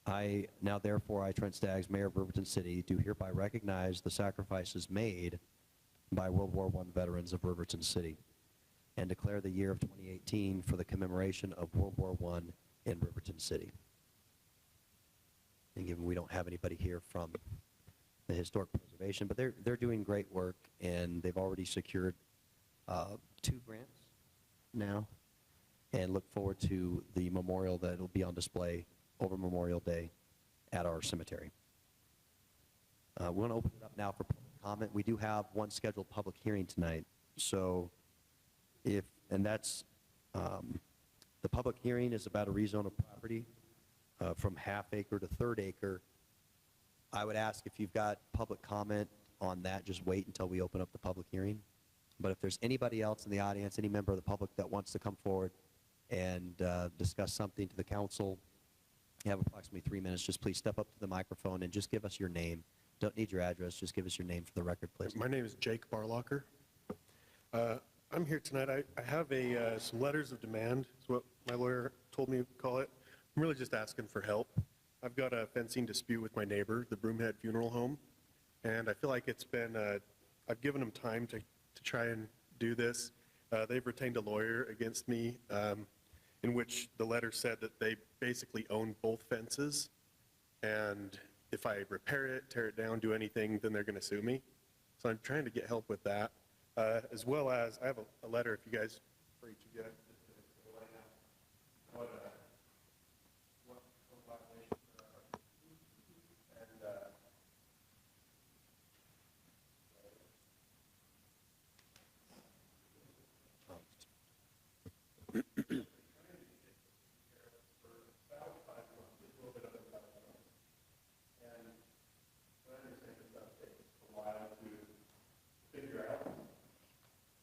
I now, therefore, I, Trent Staggs, Mayor of Riverton City, do hereby recognize the sacrifices made by World War I veterans of Riverton City and declare the year of 2018 for the commemoration of World War I in Riverton City. And given we don't have anybody here from the Historic Preservation, but they're doing great work, and they've already secured 2 grants now, and look forward to the memorial that will be on display over Memorial Day at our cemetery. We're going to open it up now for public comment. We do have one scheduled public hearing tonight, so that's the public hearing is about a rezone of property from half acre to third acre. I would ask if you've got public comment on that, just wait until we open up the public hearing. But if there's anybody else in the audience, any member of the public that wants to come forward and discuss something to the council, you have approximately 3 minutes. Just please step up to the microphone and just give us your name. Don't need your address, just give us your name for the record, please. My name is Jake Barlocker. I'm here tonight. I have some letters of demand, is what my lawyer told me to call it. I'm really just asking for help. I've got a fencing dispute with my neighbor, the Broomhead Funeral Home, and I feel like it's been, I've given them time to try and do this. They've retained a lawyer against me, in which the letter said that they basically own both fences, and if I repair it, tear it down, do anything, then they're going to sue me. So I'm trying to get help with that, as well as I have a letter, if you guys, for each of you guys, what violations there are. And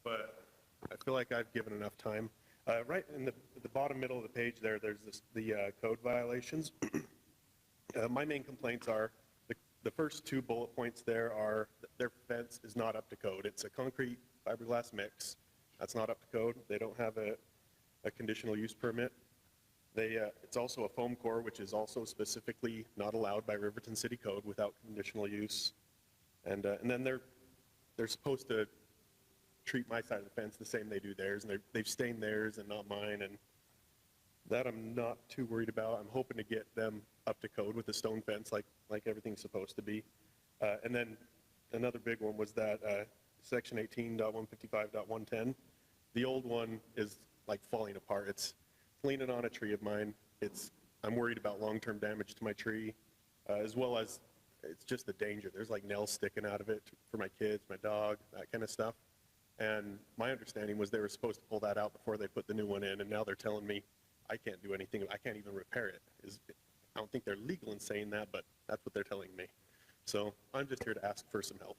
but I feel like I've given enough time. Right in the bottom middle of the page there's the code violations. My main complaints are, the first 2 bullet points there are that their fence is not up to code. It's a concrete fiberglass mix. That's not up to code. They don't have a conditional use permit. It's also a foam core, which is also specifically not allowed by Riverton City Code without conditional use. And then they're supposed to treat my side of the fence the same they do theirs, and they've stained theirs and not mine, and that I'm not too worried about. I'm hoping to get them up to code with the stone fence like everything's supposed to be. And then another big one was that section 18.155.110, the old one is like falling apart. It's leaning on a tree of mine. I'm worried about long-term damage to my tree, as well as it's just the danger. There's like nails sticking out of it for my kids, my dog, that kind of stuff. And my understanding was they were supposed to pull that out before they put the new one in, and now they're telling me I can't do anything. I can't even repair it. I don't think they're legal in saying that, but that's what they're telling me. So I'm just here to ask for some help.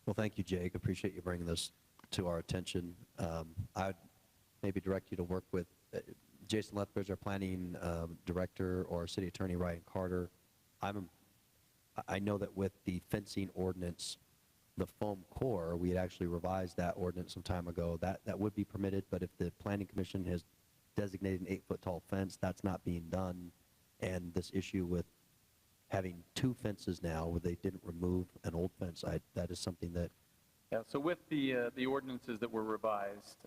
Well, thank you, Jake. Appreciate you bringing this to our attention. I'd maybe direct you to work with Jason Lethbridge, our planning director, or city attorney Ryan Carter. I'm I know that with the fencing ordinance, the foam core, we had actually revised that ordinance some time ago. That would be permitted, but if the planning commission has designated an 8-foot tall fence, that's not being done. And this issue with having 2 fences now where they didn't remove an old fence, that is something that, Yeah, so with the ordinances that were revised,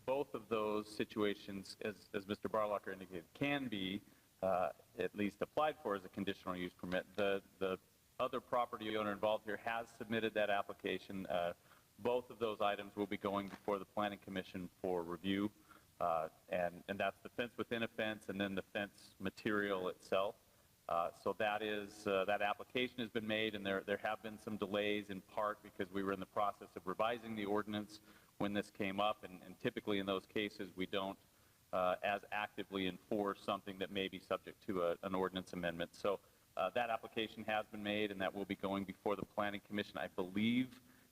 both of those situations, as Mr. Barlocker indicated, can be at least applied for as a conditional use permit. The other property owner involved here has submitted that application. Both of those items will be going before the Planning Commission for review, and that's the fence within a fence and then the fence material itself. So that application has been made, and there have been some delays in part because we were in the process of revising the ordinance when this came up, and typically in those cases we don't as actively enforce something that may be subject to an ordinance amendment. So that application has been made, and that will be going before the Planning Commission, I believe,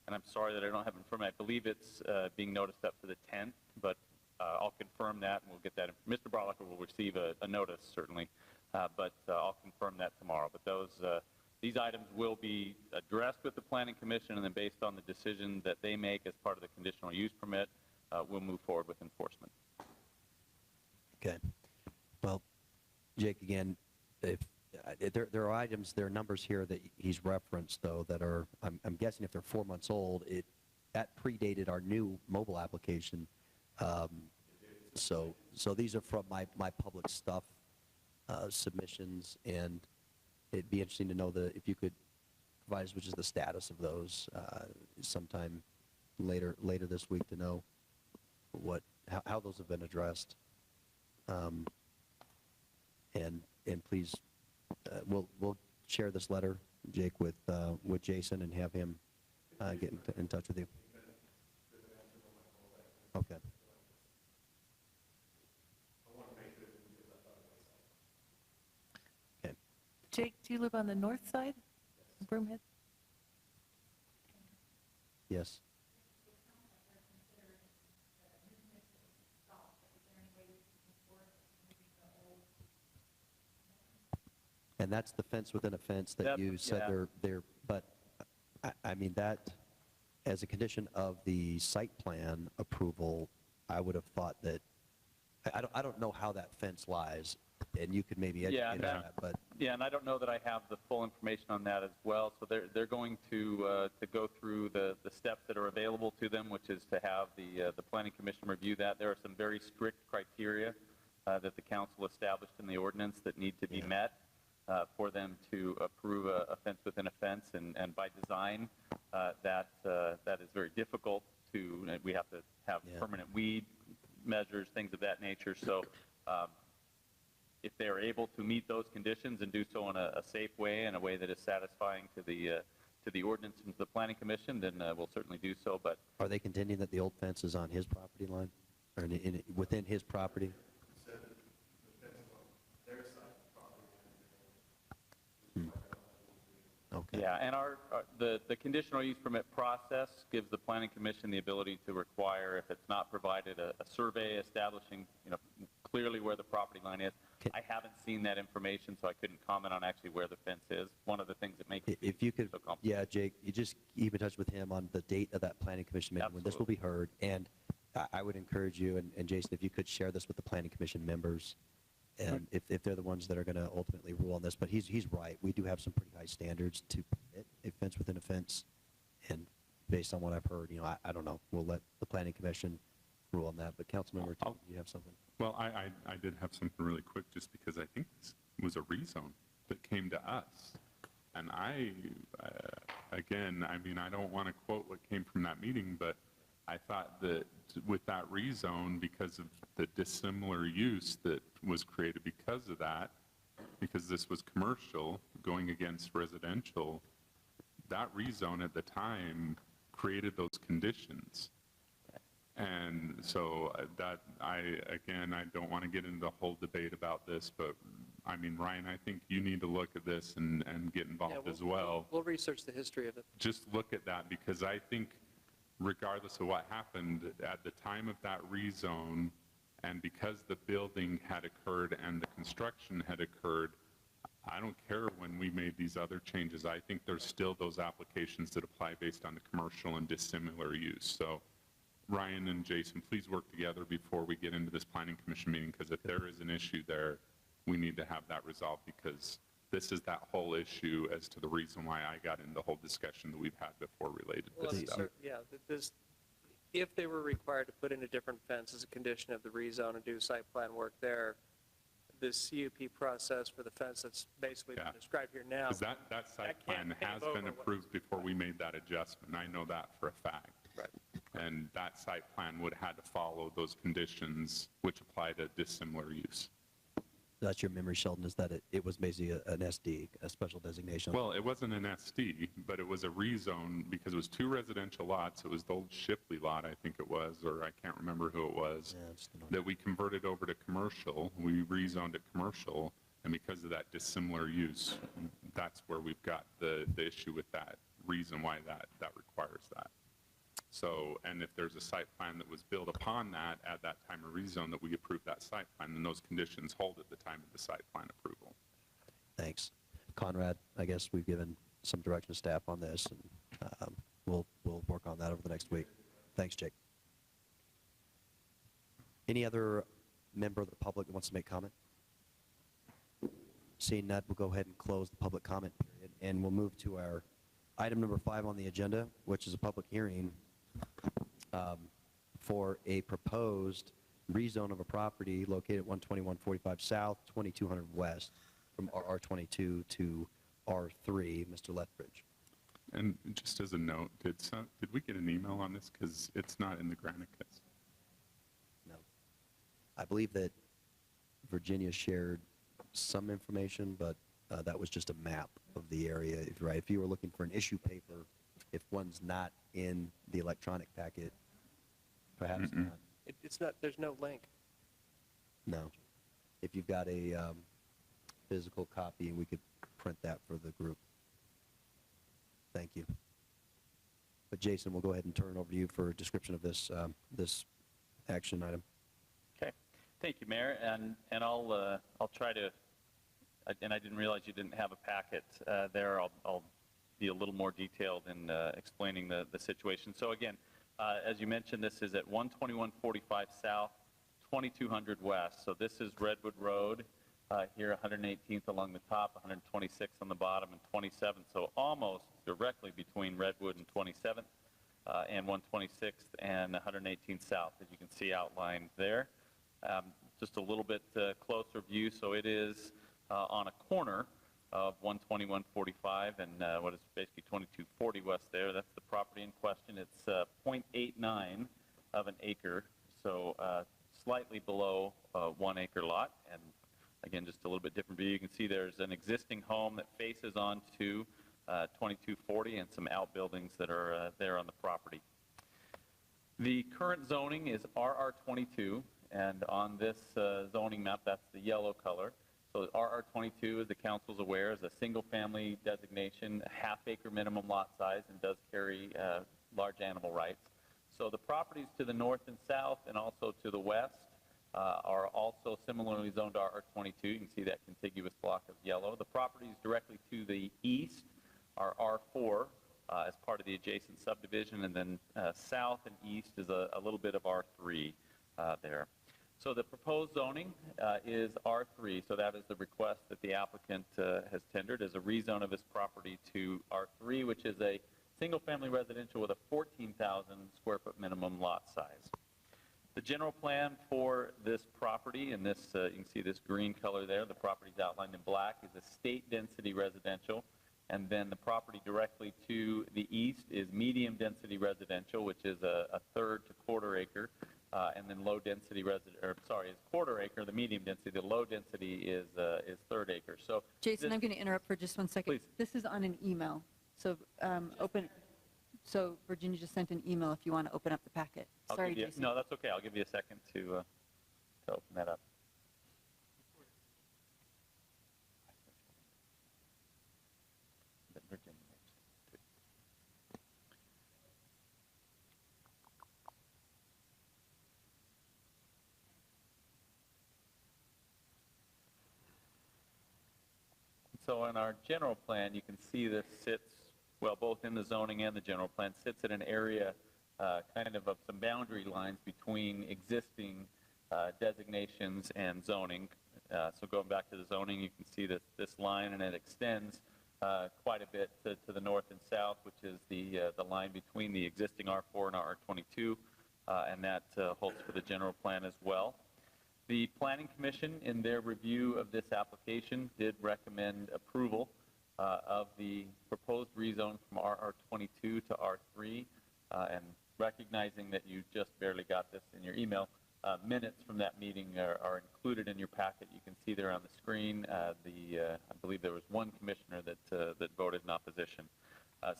and I'm sorry that I don't have it in front of me. I believe it's being noticed up for the 10th, but I'll confirm that, and we'll get that. Mr. Barlocker will receive a notice, certainly, but I'll confirm that tomorrow. But these items will be addressed with the Planning Commission, and then based on the decision that they make as part of the conditional use permit, we'll move forward with enforcement. okay. Well, Jake, again, if there are items, there are numbers here that he's referenced, though, that are, I'm guessing if they're 4 months old, that predated our new mobile application. So these are from my public stuff submissions, and it'd be interesting to know if you could provide us, which is the status of those sometime later this week, to know how those have been addressed. And please, we'll share this letter, Jake, with Jason and have him get in touch with you. Okay. Okay. Jake, do you live on the north side of Broomhead? Yes. And that's the fence within a fence that you said they're, but I mean, that, as a condition of the site plan approval, I would have thought that, I don't know how that fence lies, and you could maybe educate on that, but. Yeah, and I don't know that I have the full information on that as well. So they're going to go through the steps that are available to them, which is to have the Planning Commission review that. There are some very strict criteria that the council established in the ordinance that need to be met for them to approve a fence within a fence, and by design, that is very difficult to. We have to have permanent weed measures, things of that nature. So if they're able to meet those conditions and do so in a safe way, in a way that is satisfying to the ordinance and to the Planning Commission, then we'll certainly do so. But are they contending that the old fence is on his property line, or within his property? Okay. Yeah, and the conditional use permit process gives the Planning Commission the ability to require, if it's not provided, a survey establishing, clearly where the property line is. I haven't seen that information, so I couldn't comment on actually where the fence is. One of the things that makes if you could, so complicated. yeah, Jake, you just keep in touch with him on the date of that Planning Commission meeting when this will be heard, and I would encourage you and Jason, if you could share this with the Planning Commission members. And if they're the ones that are going to ultimately rule on this. But he's right. We do have some pretty high standards to permit a fence within a fence. And based on what I've heard, I don't know. We'll let the Planning Commission rule on that. But Councilmember, do you have something? Well, I did have something really quick, just because I think this was a rezone that came to us. And again, I mean, I don't want to quote what came from that meeting, but I thought that with that rezone, because of the dissimilar use that was created because of that, because this was commercial going against residential, that rezone at the time created those conditions. And so I don't want to get into the whole debate about this, but I mean, Ryan, I think you need to look at this and get involved as well. We'll research the history of it. Just look at that, because I think regardless of what happened at the time of that rezone, and because the building had occurred and the construction had occurred, I don't care when we made these other changes. I think there's still those applications that apply based on the commercial and dissimilar use. So Ryan and Jason, please work together before we get into this planning commission meeting, because if there is an issue there, we need to have that resolved, because this is that whole issue as to the reason why I got in the whole discussion that we've had before related to Well, this stuff. if they were required to put in a different fence as a condition of the rezone and do site plan work there, the CUP process for the fence that's basically been described here now. Because that site plan has been approved before we made that adjustment. I know that for a fact. Right. And that site plan would have had to follow those conditions which apply to dissimilar use. That's your memory, Sheldon, is that it was basically an SD, a special designation? Well, it wasn't an SD, but it was a rezone because it was 2 residential lots. It was the old Shipley lot, I think it was, or I can't remember who it was, that we converted over to commercial. We rezoned it commercial, and because of that dissimilar use, that's where we've got the issue with that reason why that requires that. So, and if there's a site plan that was built upon that at that time of rezone that we approved that site plan, then those conditions hold at the time of the site plan approval. Thanks. Conrad, I guess we've given some direction to staff on this, and we'll work on that over the next week. Thanks, Jake. Any other member of the public that wants to make comment? Seeing none, we'll go ahead and close the public comment period, and we'll move to our item number 5 on the agenda, which is a public hearing for a proposed rezone of a property located at 12145 South, 2200 West, from RR22 to R3. Mr. Lethbridge. And just as a note, did we get an email on this? Because it's not in the Granicus. No. I believe that Virginia shared some information, but that was just a map of the area, right? If you were looking for an issue paper, if one's not in the electronic packet, perhaps not. It's not, there's no link. No. If you've got a physical copy, we could print that for the group. Thank you. But Jason, we'll go ahead and turn it over to you for a description of this this action item. Okay. Thank you, Mayor. And I'll try to, and I didn't realize you didn't have a packet there. I'll be a little more detailed in explaining the situation. So again, as you mentioned, this is at 12145 South, 2200 West. So this is Redwood Road here, 118th along the top, 126th on the bottom, and 27th. So almost directly between Redwood and 27th, and 126th and 118th South, as you can see outlined there. Just a little bit closer view. So it is on a corner of 12145 and what is basically 2240 West there. That's the property in question. It's 0.89 of an acre, so slightly below 1 acre lot. And again, just a little bit different view. You can see there's an existing home that faces onto 2240 and some outbuildings that are there on the property. The current zoning is RR22, and on this zoning map, that's the yellow color. So RR22, as the council's aware, is a single-family designation, a half-acre minimum lot size, and does carry large animal rights. So the properties to the north and south, and also to the west, are also similarly zoned RR22. You can see that contiguous block of yellow. The properties directly to the east are R4 as part of the adjacent subdivision, and then south and east is a little bit of R3 there. So the proposed zoning is R3, so that is the request that the applicant has tendered as a rezone of his property to R3, which is a single-family residential with a 14,000 square foot minimum lot size. The general plan for this property, and this you can see this green color there, the property is outlined in black, is a state density residential, and then the property directly to the east is medium density residential, which is a third to quarter acre. And then low density is quarter acre, the medium density. The low density is third acre. So Jason, I'm going to interrupt for just 1 second. Please. This is on an email. So So Virginia just sent an email if you want to open up the packet. Sorry, Jason. No, that's okay. I'll give you a second to open that up. So in our general plan, you can see this sits, well, both in the zoning and the general plan, sits in an area kind of some boundary lines between existing designations and zoning. So going back to the zoning, you can see this line, and it extends quite a bit to the north and south, which is the line between the existing R4 and R22, and that holds for the general plan as well. The Planning Commission, in their review of this application, did recommend approval of the proposed rezone from RR22 to R3, and recognizing that you just barely got this in your email, minutes from that meeting are included in your packet. You can see there on the screen. I believe there was one commissioner that voted in opposition.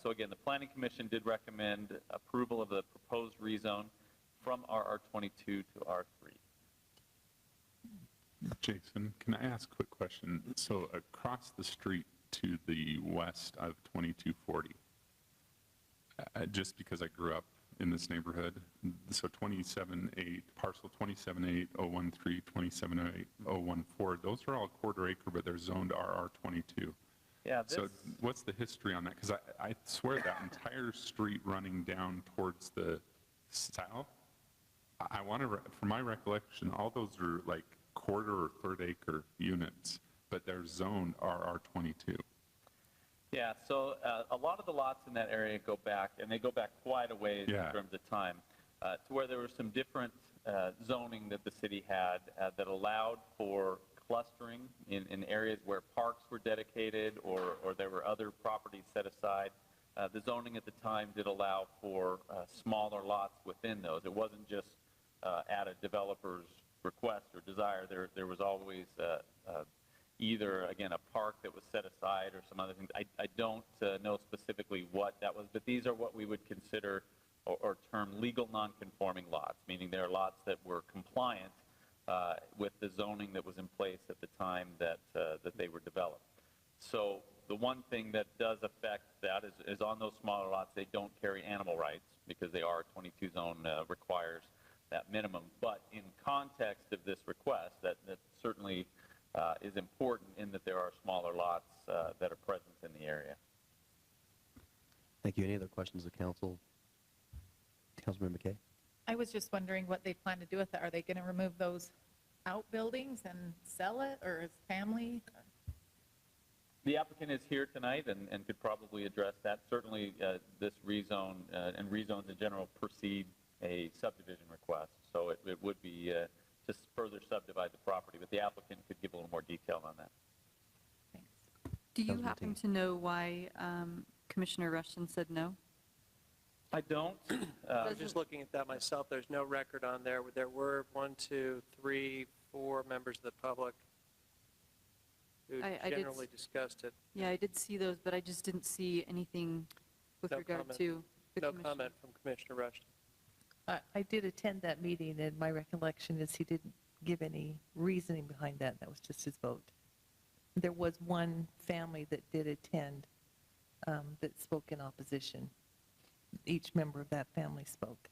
So again, the Planning Commission did recommend approval of the proposed rezone from RR22 to R3. Jason, can I ask a quick question? So across the street to the west of 2240, just because I grew up in this neighborhood, so 27.8, parcel 27.8.013, 27.8.014, those are all quarter acre, but they're zoned RR22. Yeah. So what's the history on that? Because I swear that entire street running down towards the south, I want to, from my recollection, all those are like quarter or third acre units, but they're zoned RR22. Yeah, so a lot of the lots in that area go back, and they go back quite a ways in terms of time, to where there was some different zoning that the city had that allowed for clustering in areas where parks were dedicated or there were other properties set aside. The zoning at the time did allow for smaller lots within those. It wasn't just at a developer's request or desire. There was always either, again, a park that was set aside or some other things. I don't know specifically what that was, but these are what we would consider or term legal non-conforming lots, meaning they're lots that were compliant with the zoning that was in place at the time that they were developed. So the one thing that does affect that is on those smaller lots, they don't carry animal rights because they are 22 zone requires that minimum. But in context of this request, that certainly is important in that there are smaller lots that are present in the area. Thank you. Any other questions of council? Councilmember McKay? I was just wondering what they plan to do with it. Are they going to remove those outbuildings and sell it, or is family? The applicant is here tonight and could probably address that. Certainly, this rezone and rezones in general precede a subdivision request, so it would be to further subdivide the property, but the applicant could give a little more detail on that. Do you happen to know why Commissioner Rushton said no? I don't. I'm just looking at that myself. There's no record on there. There were 1, 2, 3, 4 members of the public who generally discussed it. Yeah, I did see those, but I just didn't see anything with regard to the No commission. comment from Commissioner Rushton. I did attend that meeting, and my recollection is he didn't give any reasoning behind that. That was just his vote. There was one family that did attend that spoke in opposition. Each member of that family spoke.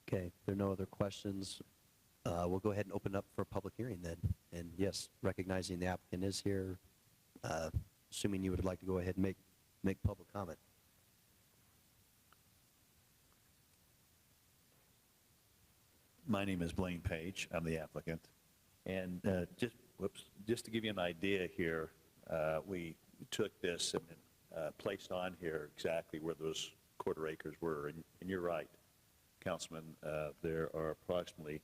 Okay, if there are no other questions, we'll go ahead and open up for a public hearing then. And yes, recognizing the applicant is here, assuming you would like to go ahead and make public comment. My name is Blaine Page. I'm the applicant. And just to give you an idea here, we took this and placed on here exactly where those quarter acres were. And you're right, Councilman, there are approximately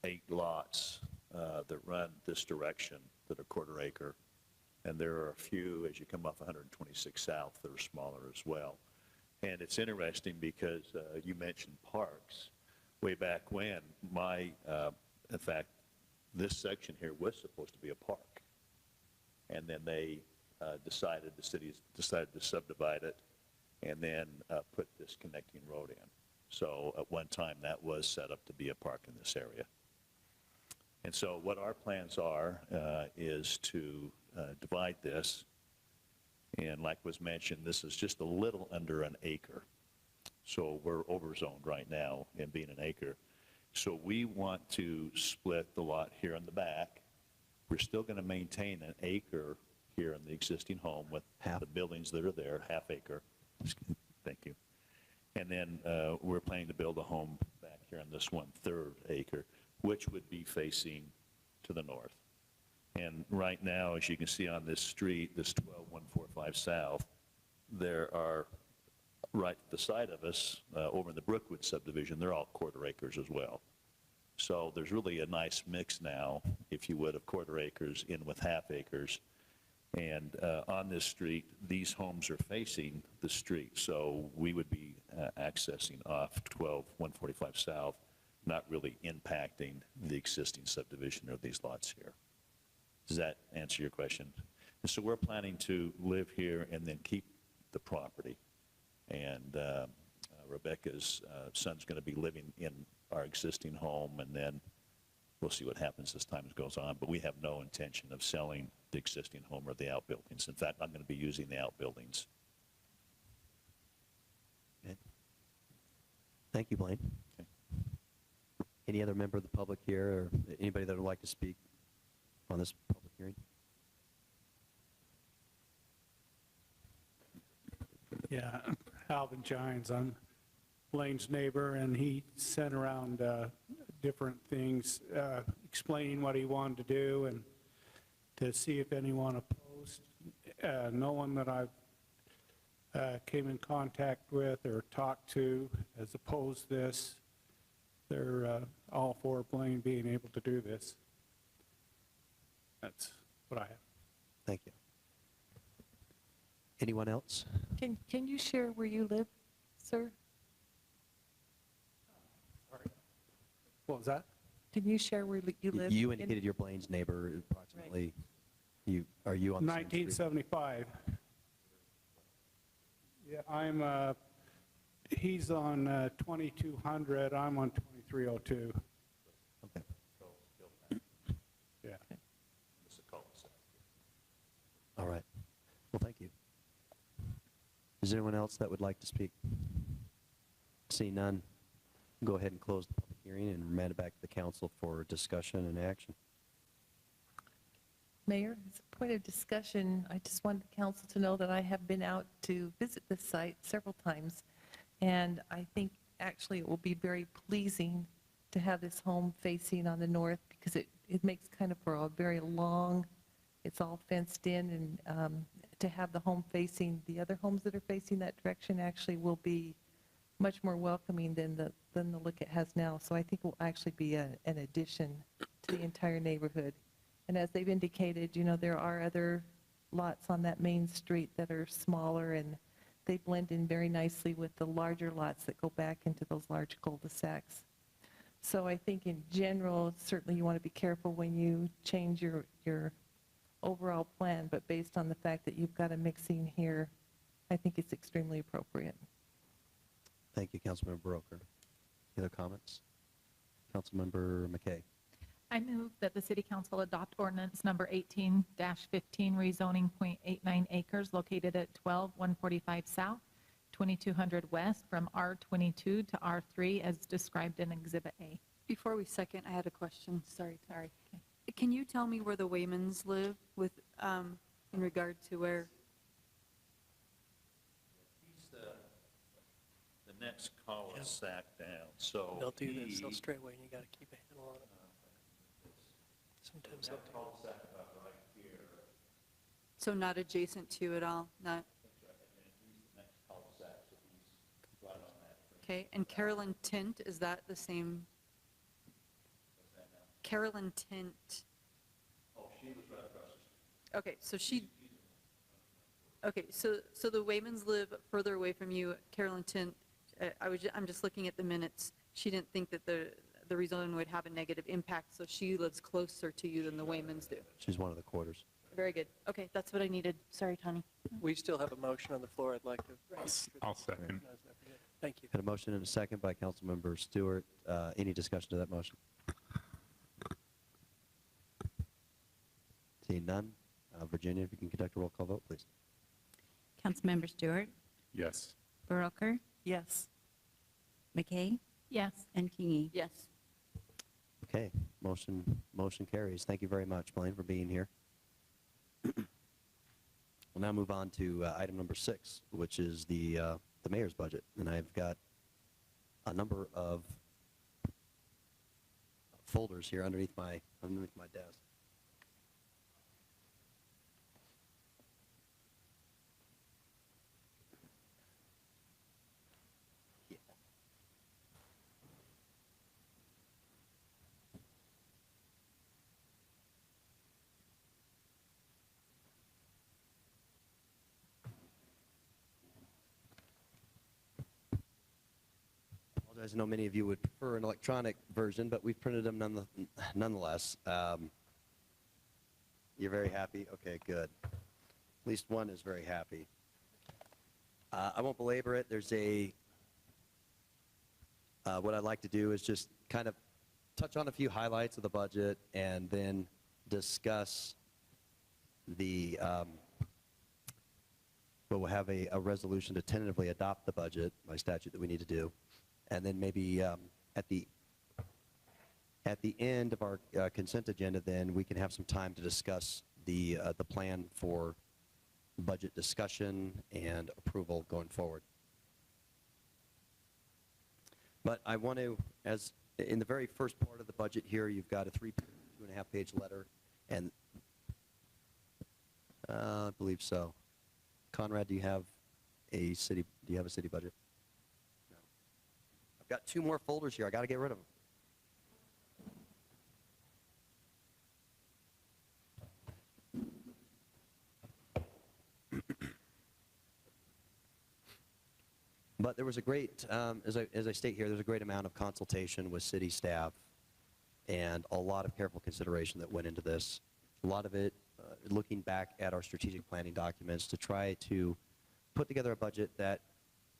8 lots that run this direction that are quarter acre. And there are a few, as you come off 126 South, that are smaller as well. And it's interesting because you mentioned parks. Way back when, in fact, this section here was supposed to be a park. And then they the city decided to subdivide it and then put this connecting road in. So at one time, that was set up to be a park in this area. And so what our plans are is to divide this. And like was mentioned, this is just a little under an acre. So we're overzoned right now in being an acre. So we want to split the lot here in the back We're still going to maintain an acre here in the existing home with the buildings that are there, half acre. Thank you. And then we're planning to build a home back here on this 1/3 acre, which would be facing to the north. And right now, as you can see on this street, this 12145 South, there are, right to the side of us, over in the Brookwood subdivision, they're all 1/4 acres as well. So there's really a nice mix now, if you would, of 1/4 acres in with half acres. And on this street, these homes are facing the street, so we would be accessing off 12145 South, not really impacting the existing subdivision of these lots here. Does that answer your question? And so we're planning to live here and then keep the property. And Rebecca's son's going to be living in our existing home, and then we'll see what happens as time goes on. But we have no intention of selling the existing home or the outbuildings. In fact, I'm going to be using the outbuildings. Okay. Thank you, Blaine. Okay. Any other member of the public here, or anybody that would like to speak on this public hearing? Yeah, Alvin Gines, I'm Blaine's neighbor, and he sent around different things explaining what he wanted to do and to see if anyone opposed. No one that I've came in contact with or talked to has opposed this. They're all for Blaine being able to do this. That's what I have. Thank you. Anyone else? Can you share where you live, sir? What was that? Can you share where you live? You indicated you're Blaine's neighbor approximately. Are you on the same street? 1975. Yeah, I'm, he's on 2200, I'm on 2302. Okay. Yeah. All right. Well, thank you. Is there anyone else that would like to speak? Seeing none, go ahead and close the public hearing and remand it back to the council for discussion and action. Mayor, as a point of discussion, I just wanted the council to know that I have been out to visit this site several times, and I think actually it will be very pleasing to have this home facing on the north, because it makes kind of for a very long, it's all fenced in, and to have the home facing, the other homes that are facing that direction actually will be much more welcoming than the look it has now. So I think it will actually be an addition to the entire neighborhood. And as they've indicated, you know, there are other lots on that main street that are smaller, and they blend in very nicely with the larger lots that go back into those large cul-de-sacs. So I think in general, certainly you want to be careful when you change your overall plan, but based on the fact that you've got a mixing here, I think it's extremely appropriate. Thank you, Councilmember Broker. Any other comments? Councilmember McKay. I move that the City Council adopt ordinance number 18-15, rezoning .89 acres located at 12145 South, 2200 West from R22 to R3 as described in Exhibit A. Before we second, I had a question. Sorry. Okay. Can you tell me where the Waymans live with, in regard to where? He's the next cul-de-sac down, so. They'll do this, they'll stray away, and you got to keep a handle on it. Sometimes they'll do So not adjacent to at all? Not? Okay, and Carolyn Tint, is that the same? Carolyn Tint. Oh, she was right across the street. Okay, so so the Waymans live further away from you. Carolyn Tint, I'm just looking at the minutes. She didn't think that the rezoning would have a negative impact, so she lives closer to you than the Waymans do. She's one of the quarters. Very good. Okay, that's what I needed. Sorry, Tony. We still have a motion on the floor. I'd like to. I'll second. Thank you. Had a motion and a second by Councilmember Stewart. Any discussion to that motion? Seeing none, Virginia, if you can conduct a roll call vote, please. Councilmember Stewart, Yes. Baroker, Yes. McKay, Yes. and Kingy. Yes. Okay, motion carries. Thank you very much, Blaine, for being here. We'll now move on to item number 6, which is the mayor's budget. And I've got a number of folders here underneath my desk. I know many of you would prefer an electronic version, but we've printed them nonetheless. You're very happy? Okay, good. At least one is very happy. I won't belabor it. There's what I'd like to do is just kind of touch on a few highlights of the budget and then discuss the, we'll have a resolution to tentatively adopt the budget by statute that we need to do. And then maybe at the end of our consent agenda, then we can have some time to discuss the plan for budget discussion and approval going forward. But I want to, as in the very first part of the budget here, you've got a 2.5-page letter, and I believe so. Conrad, do you have a city budget? I've got 2 more folders here. I got to get rid of them. But there was a great, as I state here, there's a great amount of consultation with city staff and a lot of careful consideration that went into this. A lot of it looking back at our strategic planning documents to try to put together a budget that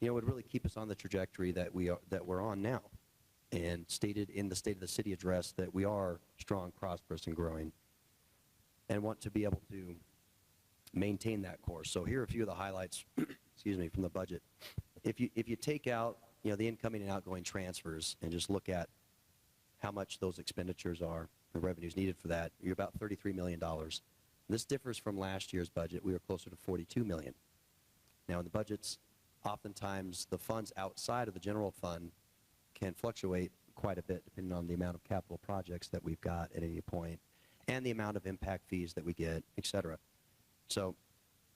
would really keep us on the trajectory that we're on now, and stated in the State of the City address that we are strong, prosperous, and growing, and want to be able to maintain that course. So here are a few of the highlights, excuse me, from the budget. If you take out the incoming and outgoing transfers and just look at how much those expenditures are, the revenues needed for that, you're about $33 million. This differs from last year's budget. We were closer to $42 million. Now in the budgets, oftentimes the funds outside of the general fund can fluctuate quite a bit depending on the amount of capital projects that we've got at any point and the amount of impact fees that we get, et cetera. So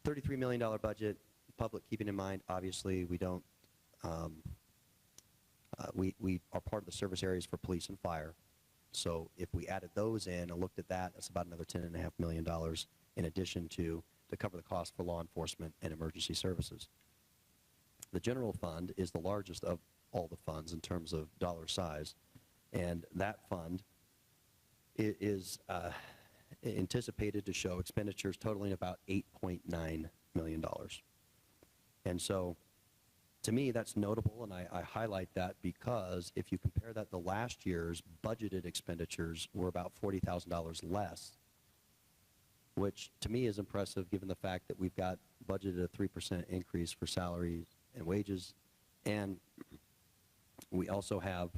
$33 million budget, public keeping in mind, obviously we don't, we are part of the service areas for police and fire. So if we added those in and looked at that, that's about another $10.5 million in addition to cover the cost for law enforcement and emergency services. The general fund is the largest of all the funds in terms of dollar size, and that fund is anticipated to show expenditures totaling about $8.9 million. And so, to me, that's notable, and I highlight that because if you compare that to last year's budgeted expenditures were about $40,000 less, which to me is impressive given the fact that we've got budgeted a 3% increase for salaries and wages, and we also have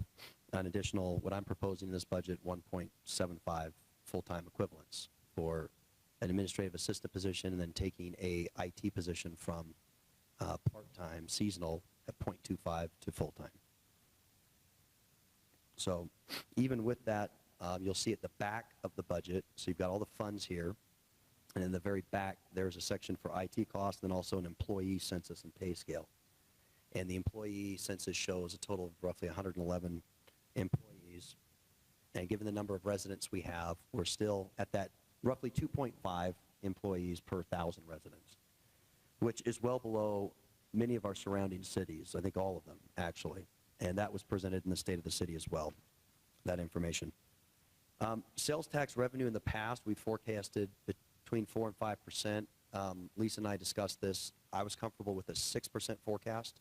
an additional, what I'm proposing in this budget, 1.75 full-time equivalents for an administrative assistant position and then taking a IT position from part-time seasonal at 0.25 to full-time. So even with that, you'll see at the back of the budget, so you've got all the funds here, and in the very back, there's a section for IT costs and also an employee census and pay scale. And the employee census shows a total of roughly 111 employees. And given the number of residents we have, we're still at that roughly 2.5 employees per 1,000 residents, which is well below many of our surrounding cities, I think all of them, actually. And that was presented in the State of the City as well, that information. Sales tax revenue in the past, we forecasted between 4 and 5%. Lisa and I discussed this. I was comfortable with a 6% forecast,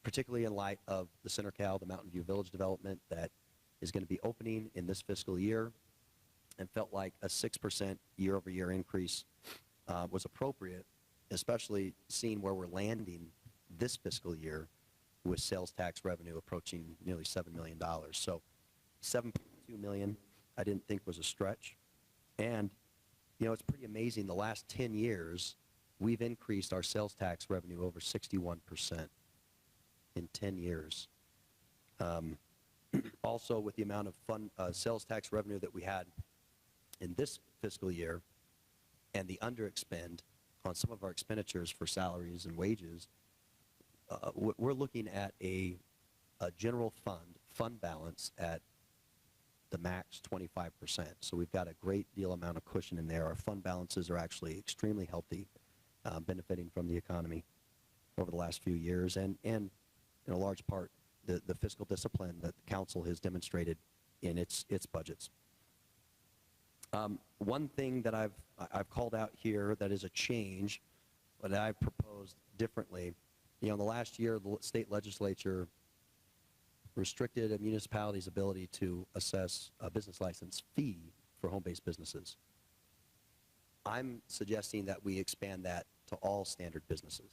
particularly in light of the Center Cal, the Mountain View Village development that is going to be opening in this fiscal year, and felt like a 6% year-over-year increase was appropriate, especially seeing where we're landing this fiscal year with sales tax revenue approaching nearly $7 million. So 7.2 2 million, I didn't think was a stretch. And, you know, it's pretty amazing. The last 10 years, we've increased our sales tax revenue over 61% in 10 years. Also, with the amount of sales tax revenue that we had in this fiscal year and the underexpend on some of our expenditures for salaries and wages, we're looking at a general fund balance at the max 25%. So we've got a great deal amount of cushion in there. Our fund balances are actually extremely healthy, benefiting from the economy over the last few years, and in a large part, the fiscal discipline that the council has demonstrated in its budgets. One thing that I've called out here that is a change, but I've proposed differently, you know, in the last year, the state legislature restricted a municipality's ability to assess a business license fee for home-based businesses. I'm suggesting that we expand that to all standard businesses.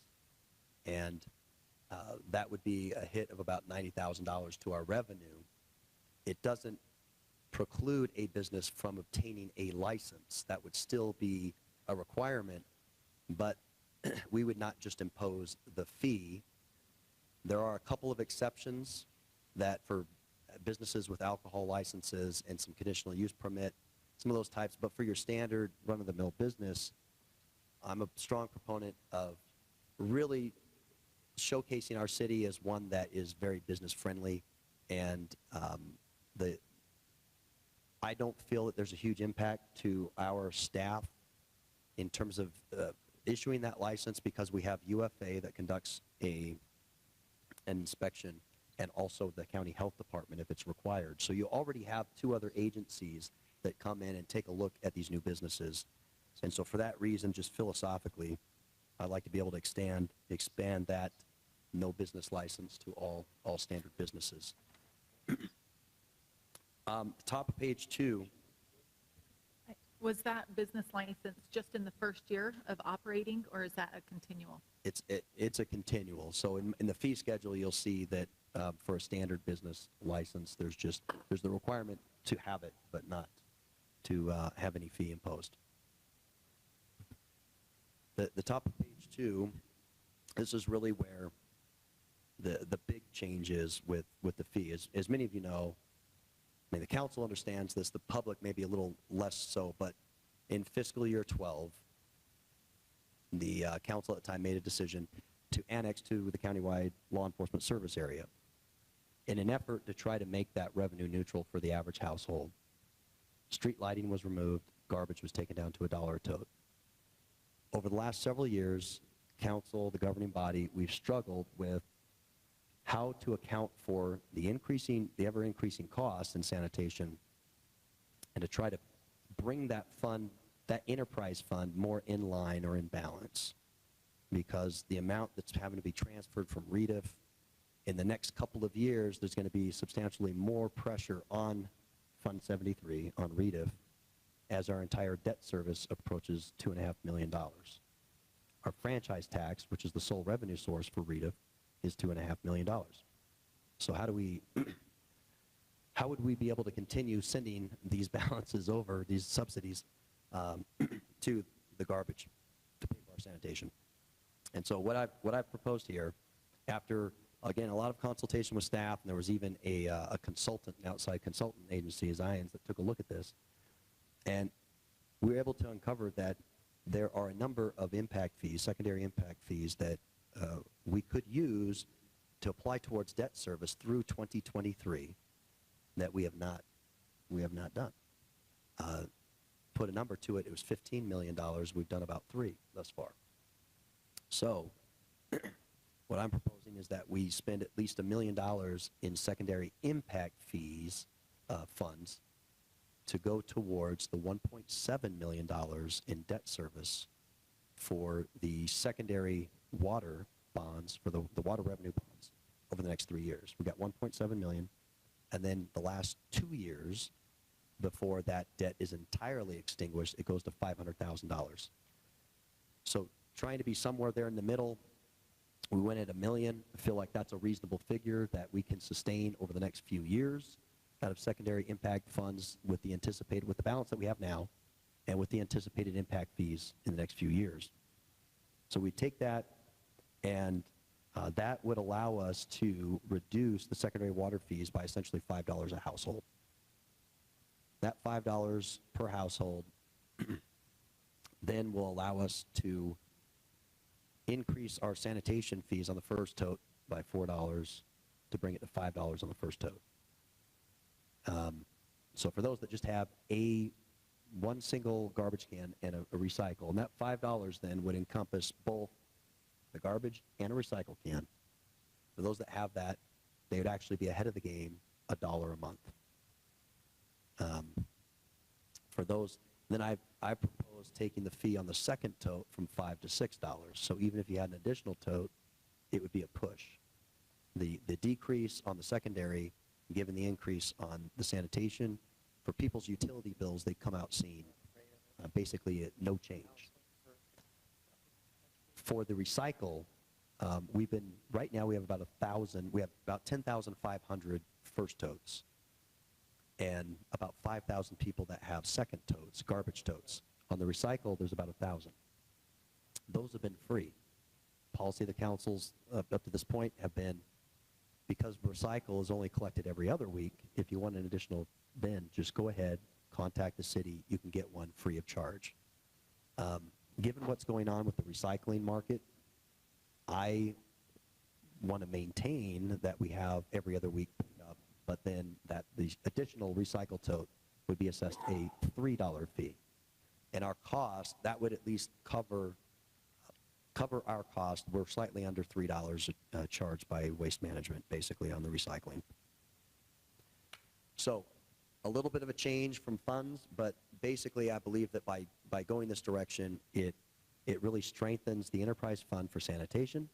And that would be a hit of about $90,000 to our revenue. It doesn't preclude a business from obtaining a license. That would still be a requirement, but we would not just impose the fee. There are a couple of exceptions that for businesses with alcohol licenses and some conditional use permit, some of those types, but for your standard run-of-the-mill business, I'm a strong proponent of really showcasing our city as one that is very business-friendly, and I don't feel that there's a huge impact to our staff in terms of issuing that license, because we have UFA that conducts an inspection, and also the county health department if it's required. So you already have two other agencies that come in and take a look at these new businesses. And so for that reason, just philosophically, I'd like to be able to expand that no business license to all standard businesses. Top of page 2. Was that business license just in the first year of operating, or is that a continual? It's a continual. So in the fee schedule, you'll see that for a standard business license, there's the requirement to have it, but not to have any fee imposed. The top of page 2, this is really where the big change is with the fee. As many of you know, I mean, the council understands this, the public maybe a little less so, but in fiscal year 12, the council at the time made a decision to annex to the countywide law enforcement service area in an effort to try to make that revenue neutral for the average household. Street lighting was removed, garbage was taken down to $1 a tote. Over the last several years, council, the governing body, we've struggled with how to account for the ever-increasing costs in sanitation, and to try to bring that fund, that enterprise fund, more in line or in balance. Because the amount that's having to be transferred from REDIF, in the next couple of years, there's going to be substantially more pressure on Fund 73, on REDIF, as our entire debt service approaches $2.5 million. Our franchise tax, which is the sole revenue source for REDIF, is $2.5 million. So how would we be able to continue sending these balances over, these subsidies, to the garbage to pay for our sanitation? And so what I've proposed here, after, again, a lot of consultation with staff, and there was even a consultant, an outside consultant agency, Zions, that took a look at this, and we were able to uncover that there are a number of impact fees, secondary impact fees, that we could use to apply towards debt service through 2023 that we have not done. Put a number to it, it was $15 million. We've done about 3 thus far. So what I'm proposing is that we spend at least $1 million in secondary impact fees funds to go towards the $1.7 million in debt service for the secondary water bonds, for the water revenue bonds over the next 3 years. We've got $1.7 million, and then the last 2 years before that debt is entirely extinguished, it goes to $500,000. So trying to be somewhere there in the middle, we went at $1 million. I feel like that's a reasonable figure that we can sustain over the next few years. out of secondary impact funds with the balance that we have now and with the anticipated impact fees in the next few years. So we take that, and that would allow us to reduce the secondary water fees by essentially $5 a household. That $5 per household then will allow us to increase our sanitation fees on the first tote by $4 to bring it to $5 on the first tote. So for those that just have one single garbage can and a recycle, and that $5 then would encompass both the garbage and a recycle can. For those that have that, they would actually be ahead of the game $1 a month. For those, then I propose taking the fee on the second tote from $5 to $6. So even if you had an additional tote, it would be a push. The decrease on the secondary, given the increase on the sanitation, for people's utility bills, they come out seeing basically at no change. For the recycle, right now we have about 10,500 first totes and about 5,000 people that have second totes, garbage totes. On the recycle, there's about 1,000. Those have been free. Policy of the councils up to this point have been, because recycle is only collected every other week, if you want an additional bin, just go ahead, contact the city, you can get one free of charge. Given what's going on with the recycling market, I want to maintain that we have every other week pickup, but then that the additional recycle tote would be assessed a $3 fee. And our cost, that would at least cover our cost. We're slightly under $3 charged by Waste Management, basically, on the recycling. So a little bit of a change from funds, but basically I believe that by going this direction, it really strengthens the enterprise fund for sanitation,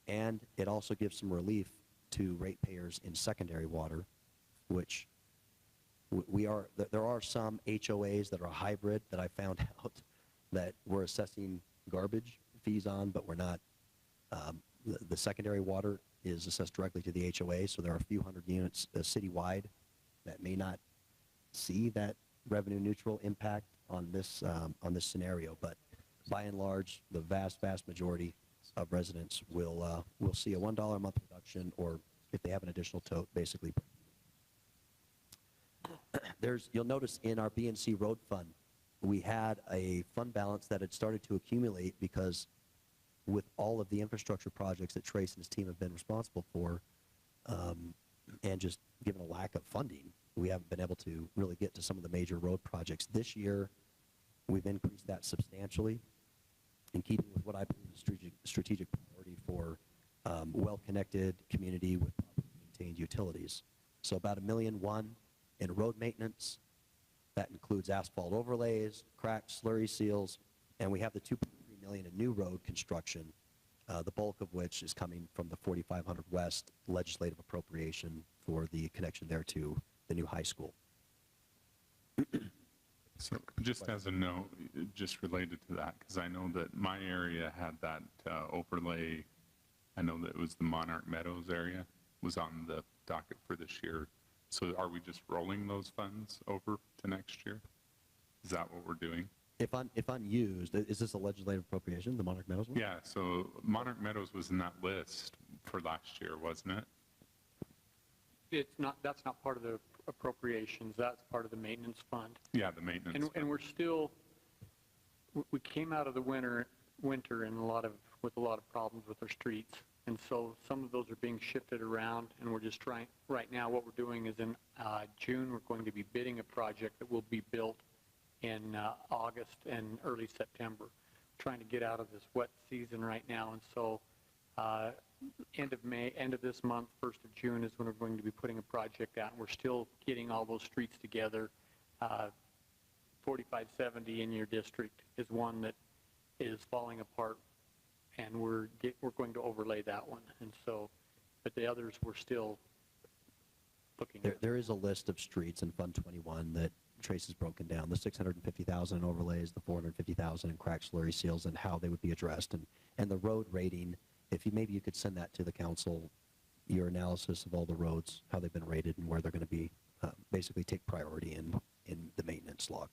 and it also gives some relief to ratepayers in secondary water, which there are some HOAs that are hybrid that I found out that we're assessing garbage fees on, but we're not. The secondary water is assessed directly to the HOA, so there are a few hundred units citywide that may not see that revenue neutral impact on this scenario. But by and large, the vast majority of residents will see a $1 a month reduction, or if they have an additional tote, basically. You'll notice in our BNC road fund, we had a fund balance that had started to accumulate because with all of the infrastructure projects that Trace and his team have been responsible for, and just given a lack of funding, we haven't been able to really get to some of the major road projects. This year, we've increased that substantially, in keeping with what I believe is strategic priority for well-connected community with properly maintained utilities. So about $1.1 million in road maintenance. That includes asphalt overlays, cracks, slurry seals, and we have the $2.3 million in new road construction, the bulk of which is coming from the 4500 West legislative appropriation for the connection there to the new high school. So just as a note, just related to that, because I know that my area had that overlay. I know that it was the Monarch Meadows area was on the docket for this year. So are we just rolling those funds over to next year? Is that what we're doing? If unused, is this a legislative appropriation, the Monarch Meadows one? Yeah, so Monarch Meadows was in that list for last year, wasn't it? It's not, that's not part of the appropriations, that's part of the maintenance fund. Yeah, the maintenance And we're still, we came out of the winter in with a lot of problems with our streets. And so some of those are being shifted around, and we're just trying, right now what we're doing is in June, we're going to be bidding a project that will be built in August and early September, trying to get out of this wet season right now. And so end of this month, 1st of June is when we're going to be putting a project out, and we're still getting all those streets together. 4570 in your district is one that is falling apart, and we're going to overlay that one. And so, but the others we're still looking at. There is a list of streets in Fund 21 that Trace has broken down, the 650,000 in overlays, the 450,000 in crack slurry seals, and how they would be addressed, and the road rating. If maybe you could send that to the council, your analysis of all the roads, how they've been rated and where they're going to be basically take priority in the maintenance log.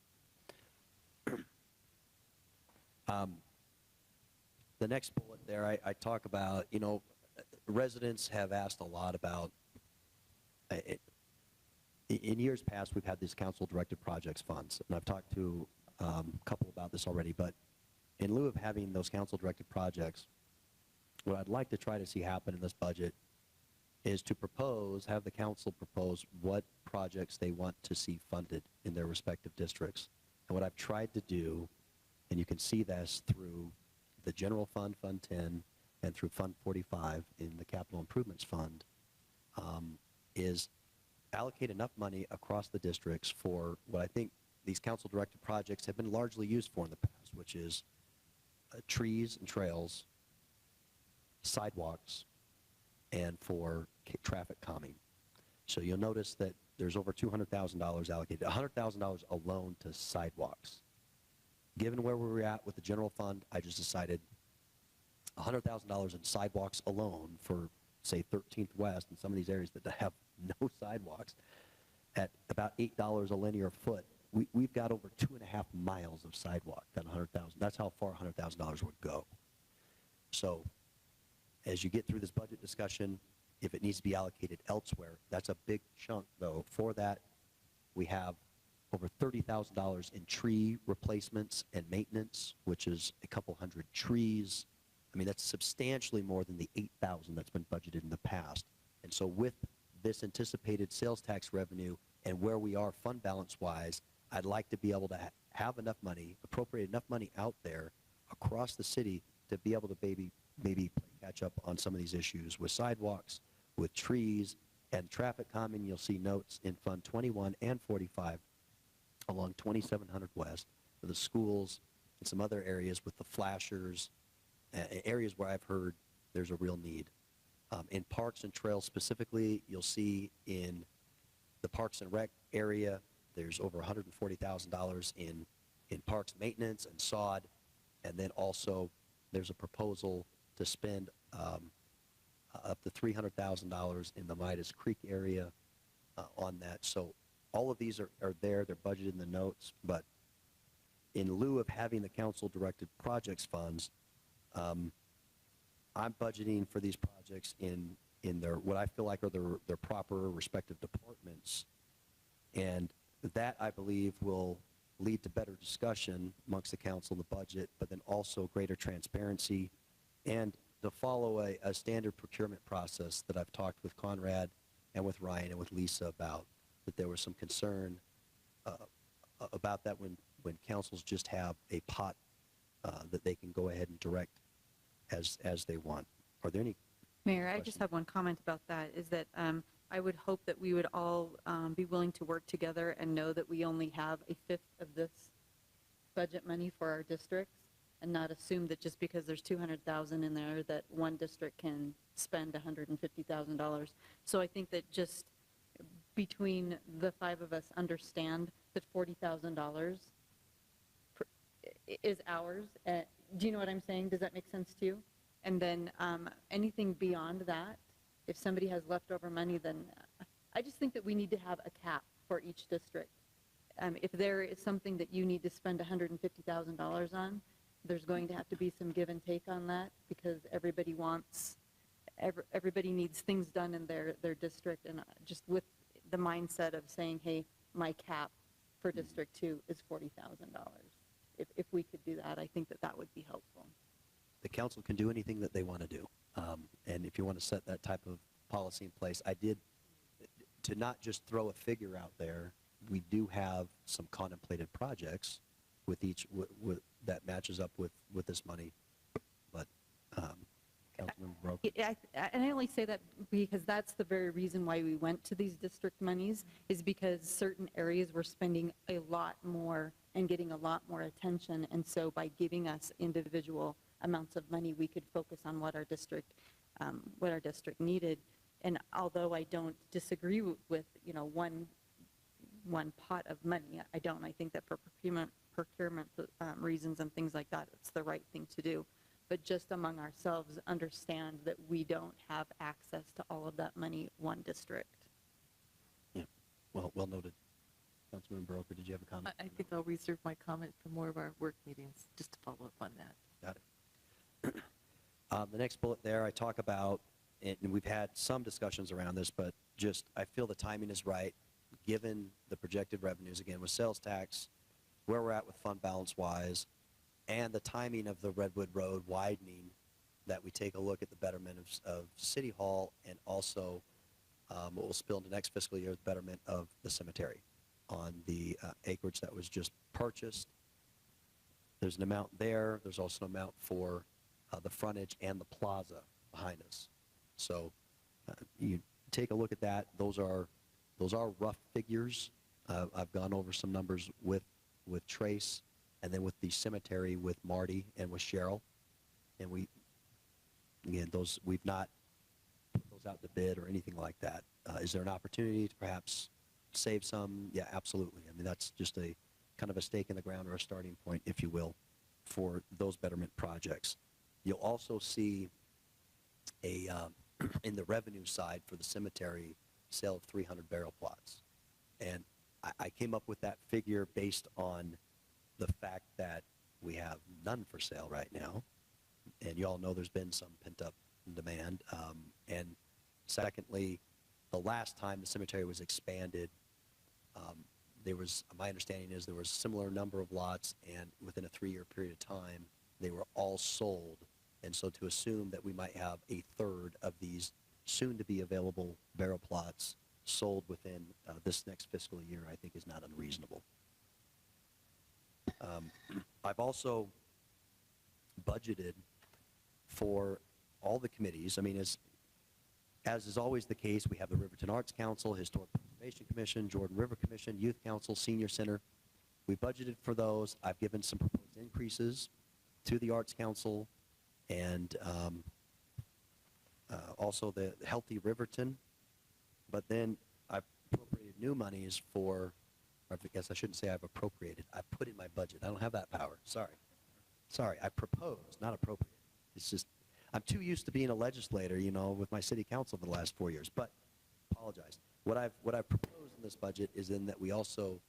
The next bullet there, I talk about, residents have asked a lot about, in years past, we've had these council-directed projects funds, and I've talked to a couple about this already, but in lieu of having those council-directed projects, what I'd like to try to see happen in this budget is to have the council propose what projects they want to see funded in their respective districts. And what I've tried to do, and you can see this through the general fund, Fund 10, and through Fund 45 in the Capital Improvements Fund, is allocate enough money across the districts for what I think these council-directed projects have been largely used for in the past, which is trees and trails, sidewalks, and for traffic calming. So you'll notice that there's over $200,000 allocated, $100,000 alone to sidewalks. Given where we were at with the general fund, I just decided $100,000 in sidewalks alone for, say, 13th West and some of these areas that have no sidewalks at about $8 a linear foot. We've got over 2.5 miles of sidewalk at $100,000. That's how far $100,000 would go. So as you get through this budget discussion, if it needs to be allocated elsewhere, that's a big chunk, though. For that, we have over $30,000 in tree replacements and maintenance, which is a couple hundred trees. I mean, that's substantially more than the $8,000 that's been budgeted in the past. And so with this anticipated sales tax revenue and where we are fund balance-wise, I'd like to be able to have enough money, appropriate enough money out there across the city to be able to maybe play catch up on some of these issues with sidewalks, with trees, and traffic calming. You'll see notes in Fund 21 and 45 along 2700 West for the schools and some other areas with the flashers, areas where I've heard there's a real need. In parks and trails specifically, you'll see in the Parks and Rec area, there's over $140,000 in parks maintenance and sod, and then also there's a proposal to spend up to $300,000 in the Midas Creek area on that. So all of these are there, they're budgeted in the notes, but in lieu of having the council-directed projects funds, I'm budgeting for these projects in their, what I feel like are their proper respective departments. And that, I believe, will lead to better discussion amongst the council and the budget, but then also greater transparency and to follow a standard procurement process that I've talked with Conrad and with Ryan and with Lisa about, that there was some concern about that when councils just have a pot that they can go ahead and direct as they want. Are there any Mayor, I just have one comment about that, is that I would hope that we would all be willing to work together and know that we only have a fifth of this budget money for our districts, and not assume that just because there's 200,000 in there that one district can spend $150,000. So I think that just between the five of us understand that $40,000 is ours. Do you know what I'm saying? Does that make sense to you? And then anything beyond that, if somebody has leftover money, then I just think that we need to have a cap for each district. If there is something that you need to spend $150,000 on, there's going to have to be some give and take on that, because everybody needs things done in their district, and just with the mindset of saying, hey, my cap for District 2 is $40,000. If we could do that, I think that would be helpful. The council can do anything that they want to do. And if you want to set that type of policy in place, I did, to not just throw a figure out there, we do have some contemplated projects with each, that matches up with this money. But Councilman Broke. And I only say that because that's the very reason why we went to these district monies, is because certain areas were spending a lot more and getting a lot more attention. And so by giving us individual amounts of money, we could focus on what our district needed. And although I don't disagree with one pot of money, I don't. I think that for procurement reasons and things like that, it's the right thing to do. But just among ourselves, understand that we don't have access to all of that money, one district. Yeah, well noted. Councilman Broker, did you have a comment? I think I'll reserve my comment for more of our work meetings, just to follow up on that. Got it. The next bullet there, I talk about, and we've had some discussions around this, but just, I feel the timing is right, given the projected revenues, again, with sales tax, where we're at with fund balance-wise, and the timing of the Redwood Road widening, that we take a look at the betterment of City Hall, and also what will spill into next fiscal year, the betterment of the cemetery on the acreage that was just purchased. There's an amount there. There's also an amount for the frontage and the plaza behind us. So you take a look at that. Those are rough figures. I've gone over some numbers with Trace, and then with the cemetery with Marty and with Cheryl. And we've not put those out to bid or anything like that. Is there an opportunity to perhaps save some? Yeah, absolutely. I mean, that's just a kind of a stake in the ground, or a starting point, if you will, for those betterment projects. You'll also see in the revenue side for the cemetery, sale of 300 burial plots. And I came up with that figure based on the fact that we have none for sale right now. And you all know there's been some pent-up demand. And secondly, the last time the cemetery was expanded, my understanding is there was a similar number of lots, and within a 3-year period of time, they were all sold. And so to assume that we might have a third of these soon-to-be available burial plots sold within this next fiscal year, I think is not unreasonable. I've also budgeted for all the committees. I mean, as is always the case, we have the Riverton Arts Council, Historic Preservation Commission, Jordan River Commission, Youth Council, Senior Center. We budgeted for those. I've given some proposed increases to the Arts Council, and also the Healthy Riverton. But then I've appropriated new monies for, or I guess I shouldn't say I've appropriated. I put in my budget. I don't have that power. Sorry. I proposed, not appropriate. It's just, I'm too used to being a legislator, with my city council for the last 4 years, but apologize. What I've proposed in this budget is then that we also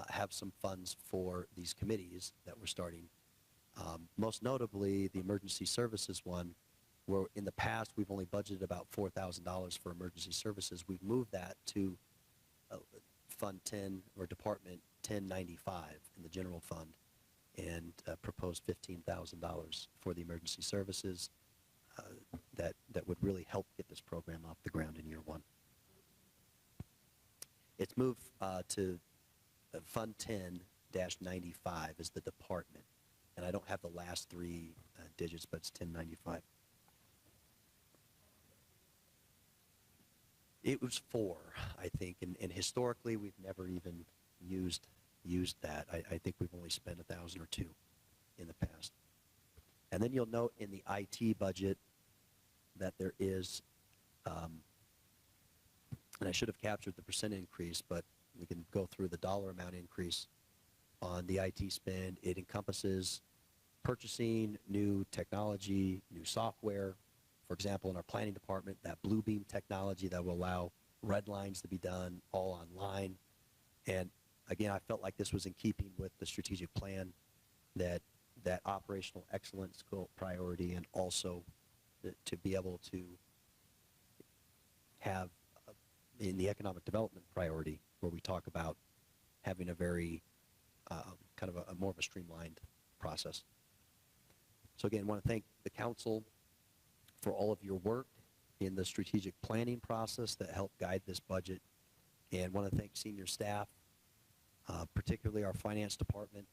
have some funds for these committees that we're starting. Most notably, the emergency services one, where in the past we've only budgeted about $4,000 for emergency services. We've moved that to Fund 10, or Department 1095 in the general fund, and proposed $15,000 for the emergency services that would really help get this program off the ground in year one. It's moved to Fund 10-95 is the department, and I don't have the last 3 digits, but it's 1095. It was 4, I think, and historically we've never even used that. I think we've only spent 1,000 or 2 in the past. And then you'll note in the IT budget that there is, and I should have captured the percent increase, but we can go through the dollar amount increase on the IT spend. It encompasses purchasing new technology, new software. For example, in our planning department, that Bluebeam technology that will allow red lines to be done all online. And again, I felt like this was in keeping with the strategic plan, that operational excellence priority, and also to be able to have in the economic development priority, where we talk about having a very kind of a more of a streamlined process. So again, I want to thank the council for all of your work in the strategic planning process that helped guide this budget, and want to thank senior staff, particularly our finance department.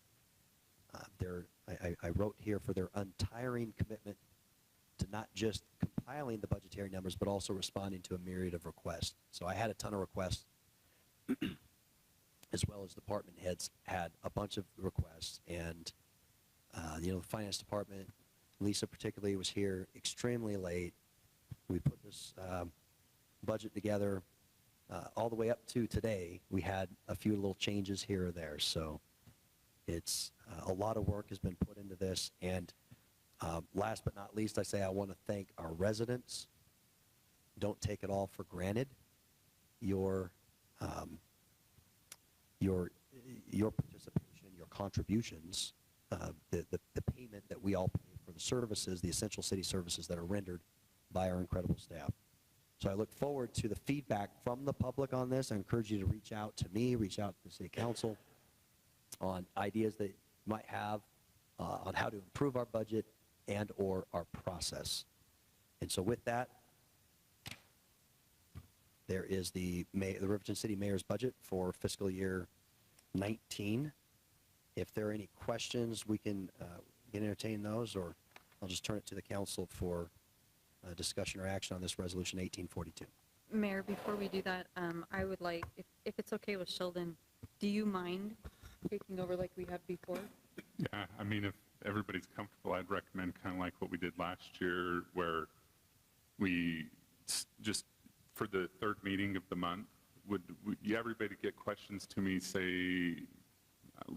I wrote here for their untiring commitment to not just compiling the budgetary numbers, but also responding to a myriad of requests. So I had a ton of requests, as well as department heads had a bunch of requests, and the finance department, Lisa particularly, was here extremely late. We put this budget together all the way up to today. We had a few little changes here or there, so it's a lot of work has been put into this. And last but not least, I want to thank our residents. Don't take it all for granted. Your your participation, your contributions, the payment that we all pay for the services, the essential city services that are rendered by our incredible staff. So I look forward to the feedback from the public on this. I encourage you to reach out to me, reach out to the city council on ideas that you might have on how to improve our budget and or our process. And so with that, there is the Riverton City Mayor's budget for fiscal year 19. If there are any questions, we can entertain those, or I'll just turn it to the council for discussion or action on this resolution 1842. Mayor, before we do that, I would like, if it's okay with Sheldon, do you mind taking over like we have before? Yeah, I mean, if everybody's comfortable, I'd recommend kind of like what we did last year, where we just, for the third meeting of the month, would everybody get questions to me, say,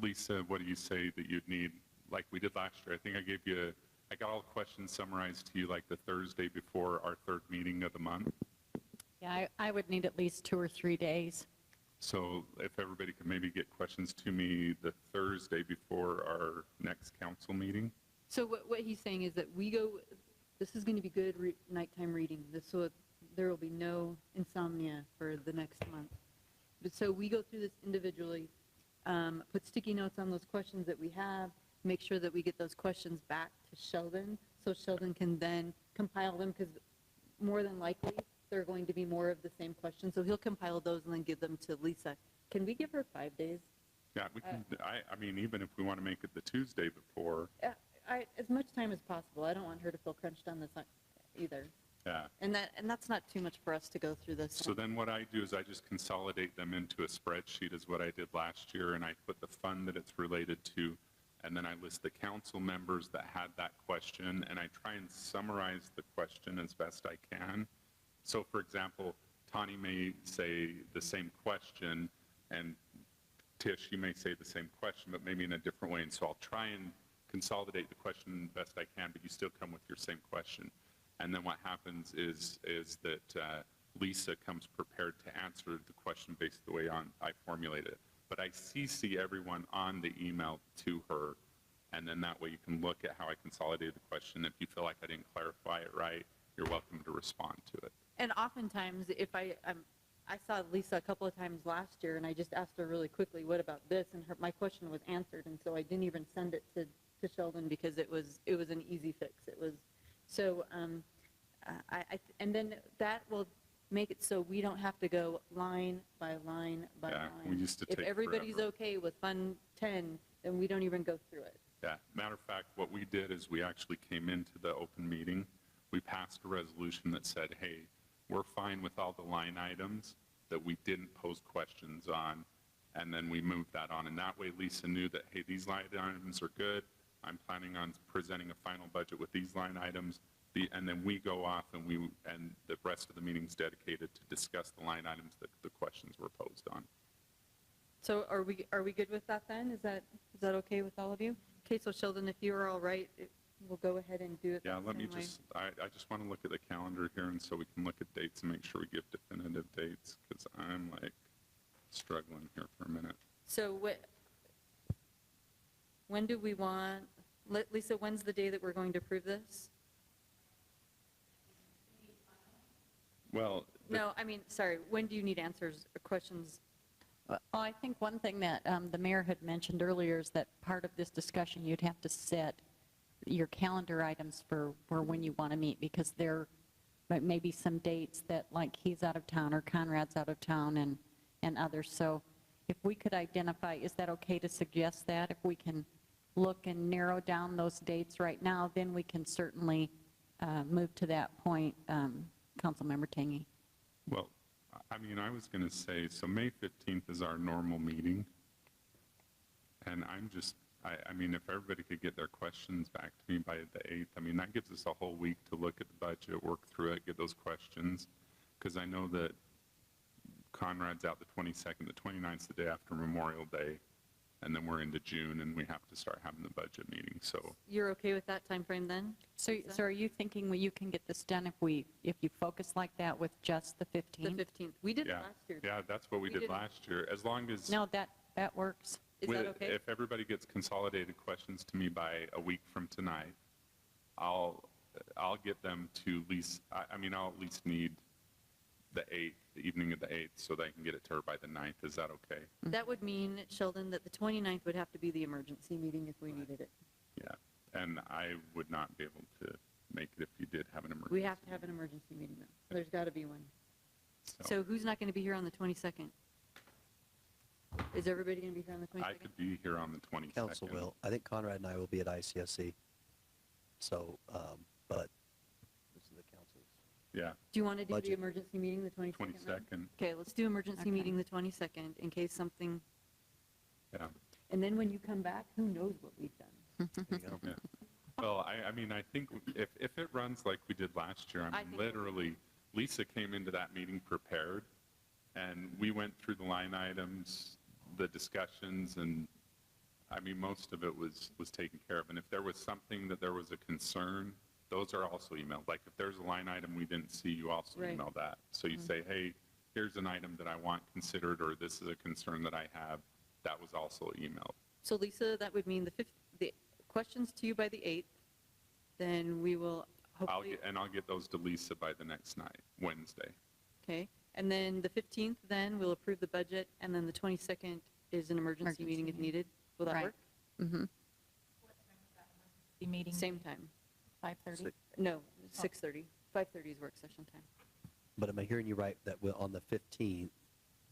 Lisa, what do you say that you'd need, like we did last year? I think I got all the questions summarized to you like the Thursday before our third meeting of the month. Yeah, I would need at least 2 or 3 days. So if everybody could maybe get questions to me the Thursday before our next council meeting. So what he's saying is that this is going to be good nighttime reading. So there will be no insomnia for the next month. But so we go through this individually, put sticky notes on those questions that we have, make sure that we get those questions back to Sheldon, so Sheldon can then compile them, because more than likely, they're going to be more of the same questions. So he'll compile those and then give them to Lisa. Can we give her 5 days? Yeah, we can, I mean, even if we want to make it the Tuesday before. As much time as possible. I don't want her to feel crunched on this either. Yeah. And that's not too much for us to go through this. So then what I do is I just consolidate them into a spreadsheet, is what I did last year, and I put the fund that it's related to, and then I list the council members that had that question, and I try and summarize the question as best I can. So for example, Tani may say the same question, and Tish, you may say the same question, but maybe in a different way, and so I'll try and consolidate the question best I can, but you still come with your same question. And then what happens is that Lisa comes prepared to answer the question based the way I formulate it. But I CC everyone on the email to her, and then that way you can look at how I consolidated the question. If you feel like I didn't clarify it right, you're welcome to respond to it. And oftentimes, if I saw Lisa a couple of times last year, and I just asked her really quickly, what about this? And my question was answered, and so I didn't even send it to Sheldon, because it was an easy fix. It was, so, and then that will make it so we don't have to go line by line by line. We used to take If everybody's forever. okay with Fund 10, then we don't even go through it. Yeah, matter of fact, what we did is we actually came into the open meeting, we passed a resolution that said, hey, we're fine with all the line items that we didn't pose questions on, and then we moved that on. And that way Lisa knew that, hey, these line items are good, I'm planning on presenting a final budget with these line items, and then we go off and the rest of the meeting's dedicated to discuss the line items that the questions were posed on. So are we good with that then? Is that okay with all of you? Okay, so Sheldon, if you're all right, we'll go ahead and do it. Yeah, let me the same way. just, I just want to look at the calendar here, and so we can look at dates and make sure we give definitive dates, because I'm like struggling here for a minute. So when do we want, Lisa, when's the day that we're going to approve this? Well, No, I mean, sorry, when do you need answers or questions? Well, I think one thing that the mayor had mentioned earlier is that part of this discussion, you'd have to set your calendar items for when you want to meet, because there may be some dates that, like, he's out of town or Conrad's out of town and others. So if we could identify, is that okay to suggest that? If we can look and narrow down those dates right now, then we can certainly move to that point, Councilmember Tangy. Well, I mean, I was going to say, so May 15th is our normal meeting, and I mean, if everybody could get their questions back to me by the 8th, I mean, that gives us a whole week to look at the budget, work through it, get those questions, because I know that Conrad's out the 22nd, the 29th is the day after Memorial Day, and then we're into June, and we have to start having the budget meeting, so. You're okay with that time frame then? So are you thinking you can get this done if you focus like that with just the 15th? The 15th. We did it Yeah, last year. yeah, that's what we did last year, as long as. No, that works. Is that okay? If everybody gets consolidated questions to me by a week from tonight, I'll get them to least, I mean, I'll at least need the 8th, the evening of the 8th, so that I can get it to her by the 9th. Is that okay? That would mean, Sheldon, that the 29th would have to be the emergency meeting if we needed it. Yeah, and I would not be able to make it if you did have an emergency. We have to have an emergency meeting, though. There's got to be one. So who's not going to be here on the 22nd? Is everybody going to be here on the 22nd? I could be here on the 22nd. Council will. I think Conrad and I will be at ICSC. So, but this is the council's. Yeah. Do you want to do the Budget. emergency meeting the 22nd? then? 22nd. Okay, let's do emergency meeting the 22nd in case something, Yeah. and then when you come back, who knows what we've done? Yeah. Well, I mean, I think if it runs like we did last year, I mean, literally, Lisa came into that meeting prepared, and we went through the line items, the discussions, and I mean, most of it was taken care of. And if there was something that there was a concern, those are also emailed. Like if there's a line item we didn't see, you also Right. email that. So you say, hey, here's an item that I want considered, or this is a concern that I have. That was also emailed. So Lisa, that would mean the questions to you by the 8th, then we will hopefully, I'll get those to Lisa by the next night, Wednesday. okay? And then the 15th, then we'll approve the budget, and then the 22nd is an emergency meeting if needed. Will that Right. work? Mm-hmm. Meeting? Same time. 5:30? No, 6:30. 5:30 is work session time. But am I hearing you right, that on the 15th,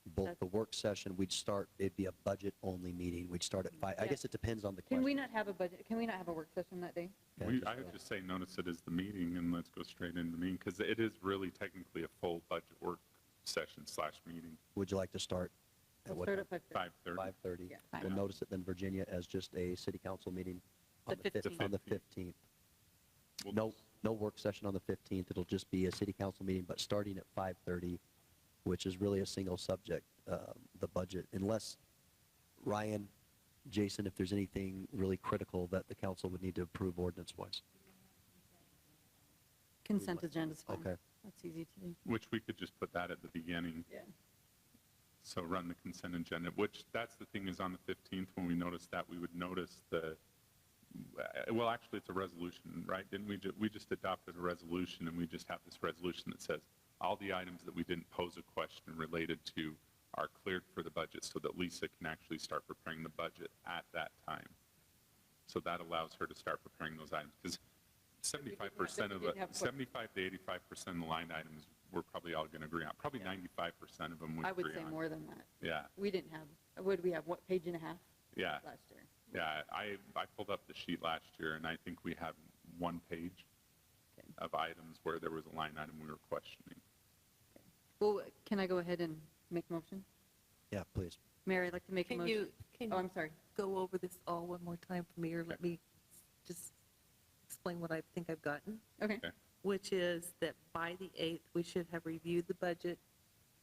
both the work session, it'd be a budget-only meeting. We'd start at 5. I Yeah. guess it depends on the Can question. we not have a budget, can we not have a work session that day? I would just say notice it as the meeting and let's go straight into the meeting because it is really technically a full budget work session / meeting. Would you like to start at We'll what start time? at 5:30. 5:30. Yeah. We'll notice it then, Virginia, as just a city council meeting on The the 15th. On the 15th. No work session on the 15th. It'll just be a city council meeting, but starting at 5:30, which is really a single subject, the budget, unless, Ryan, Jason, if there's anything really critical that the council would need to approve ordinance-wise. Consent agenda's fine. Okay. That's easy to do. Which we could just put that at the beginning. Yeah. So run the consent agenda, which that's the thing is on the 15th, when we notice that, we would notice well, actually, it's a resolution, right? Didn't we just adopted a resolution, and we just have this resolution that says all the items that we didn't pose a question related to are cleared for the budget so that Lisa can actually start preparing the budget at that time. So that allows her to start preparing those items, because 75% of it, 75 to 85% of the line items, we're probably all going to agree on. Probably 95% of them we I would agree say on. more than that. Yeah. We didn't have, what did we have, what, page and a half Yeah. last year? Yeah, I pulled up the sheet last year, and I think we had one page of items where there was a line item we were questioning. Well, can I go ahead and make a motion? Yeah, please. Mayor, I'd like to make a Can motion. you, Oh, I'm sorry. go over this all one more time for me, or let me just explain what I think I've gotten? Okay. Which is that by the 8th, we should have reviewed the budget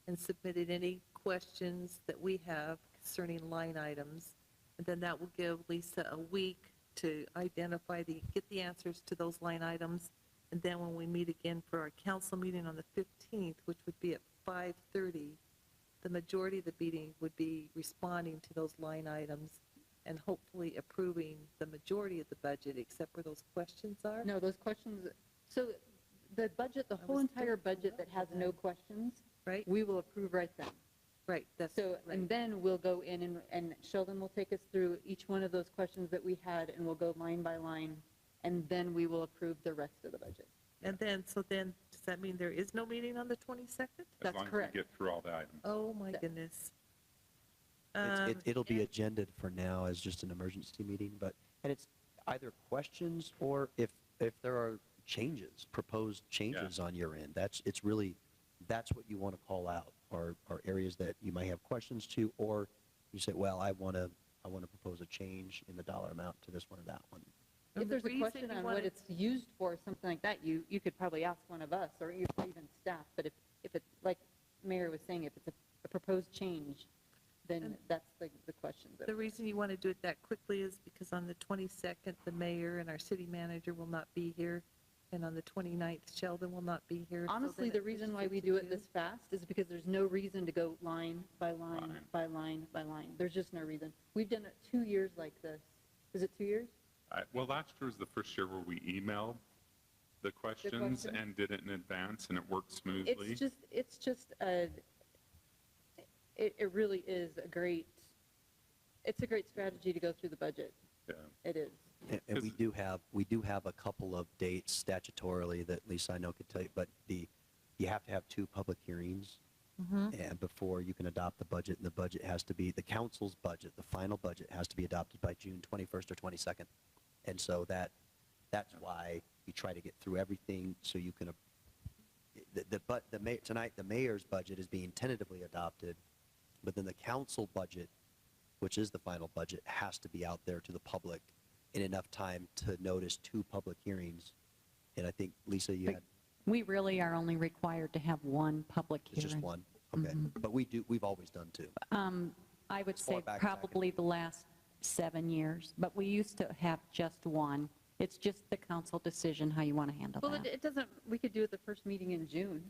and submitted any questions that we have concerning line items. And then that will give Lisa a week to identify get the answers to those line items. And then when we meet again for our council meeting on the 15th, which would be at 5:30, the majority of the meeting would be responding to those line items and hopefully approving the majority of the budget, except where those questions are. No, those questions, so the budget, the whole entire budget that has no questions, right, we will approve right then. Right, that's So, and then we'll go in and Sheldon will take us through each one of those questions that we had, and we'll go line by line, and then we will approve the rest of the budget. And then, so then, does that mean there is no meeting on the 22nd? As long as we get through all the items. Oh, my goodness. It'll be agended for now as just an emergency meeting, and it's either questions or if there are changes, proposed changes on your end, that's what you want to call out, or areas that you might have questions to, or you say, well, I want to propose a change in the dollar amount to this one or that one. If there's a question on what it's used for, something like that, you could probably ask one of us, or even staff, but if it's, like Mayor was saying, if it's a proposed change, then that's the question. The reason you want to do it that quickly is because on the 22nd, the mayor and our city manager will not be here. And on the 29th, Sheldon will not be here. so Honestly, then the it reason why pushes we it do to it this fast is because there's no reason to go line by line by line by line. There's just no reason. We've done it 2 years like this. Is it 2 years? Well, last year was the first year where we emailed the questions questions? and did it in advance, and it worked smoothly. It really is a great strategy to go through the budget. Yeah. It is. And we do have a couple of dates statutorily that Lisa I know could tell you, but you have to have 2 public hearings and before you can adopt the budget, and the budget has to be, the council's budget, the final budget has to be adopted by June 21st or 22nd. And so that's why you try to get through everything so you can, tonight, the mayor's budget is being tentatively adopted, but then the council budget, which is the final budget, has to be out there to the public in enough time to notice 2 public hearings. And I think, Lisa, you had, We really are only required to have 1 public it's hearing. just 1? Okay. But we've always done 2. I would Far say back probably the last 7 years, but we used to have just 1. It's just the council decision how you want to handle Well, that. it doesn't, we could do it the first meeting in June.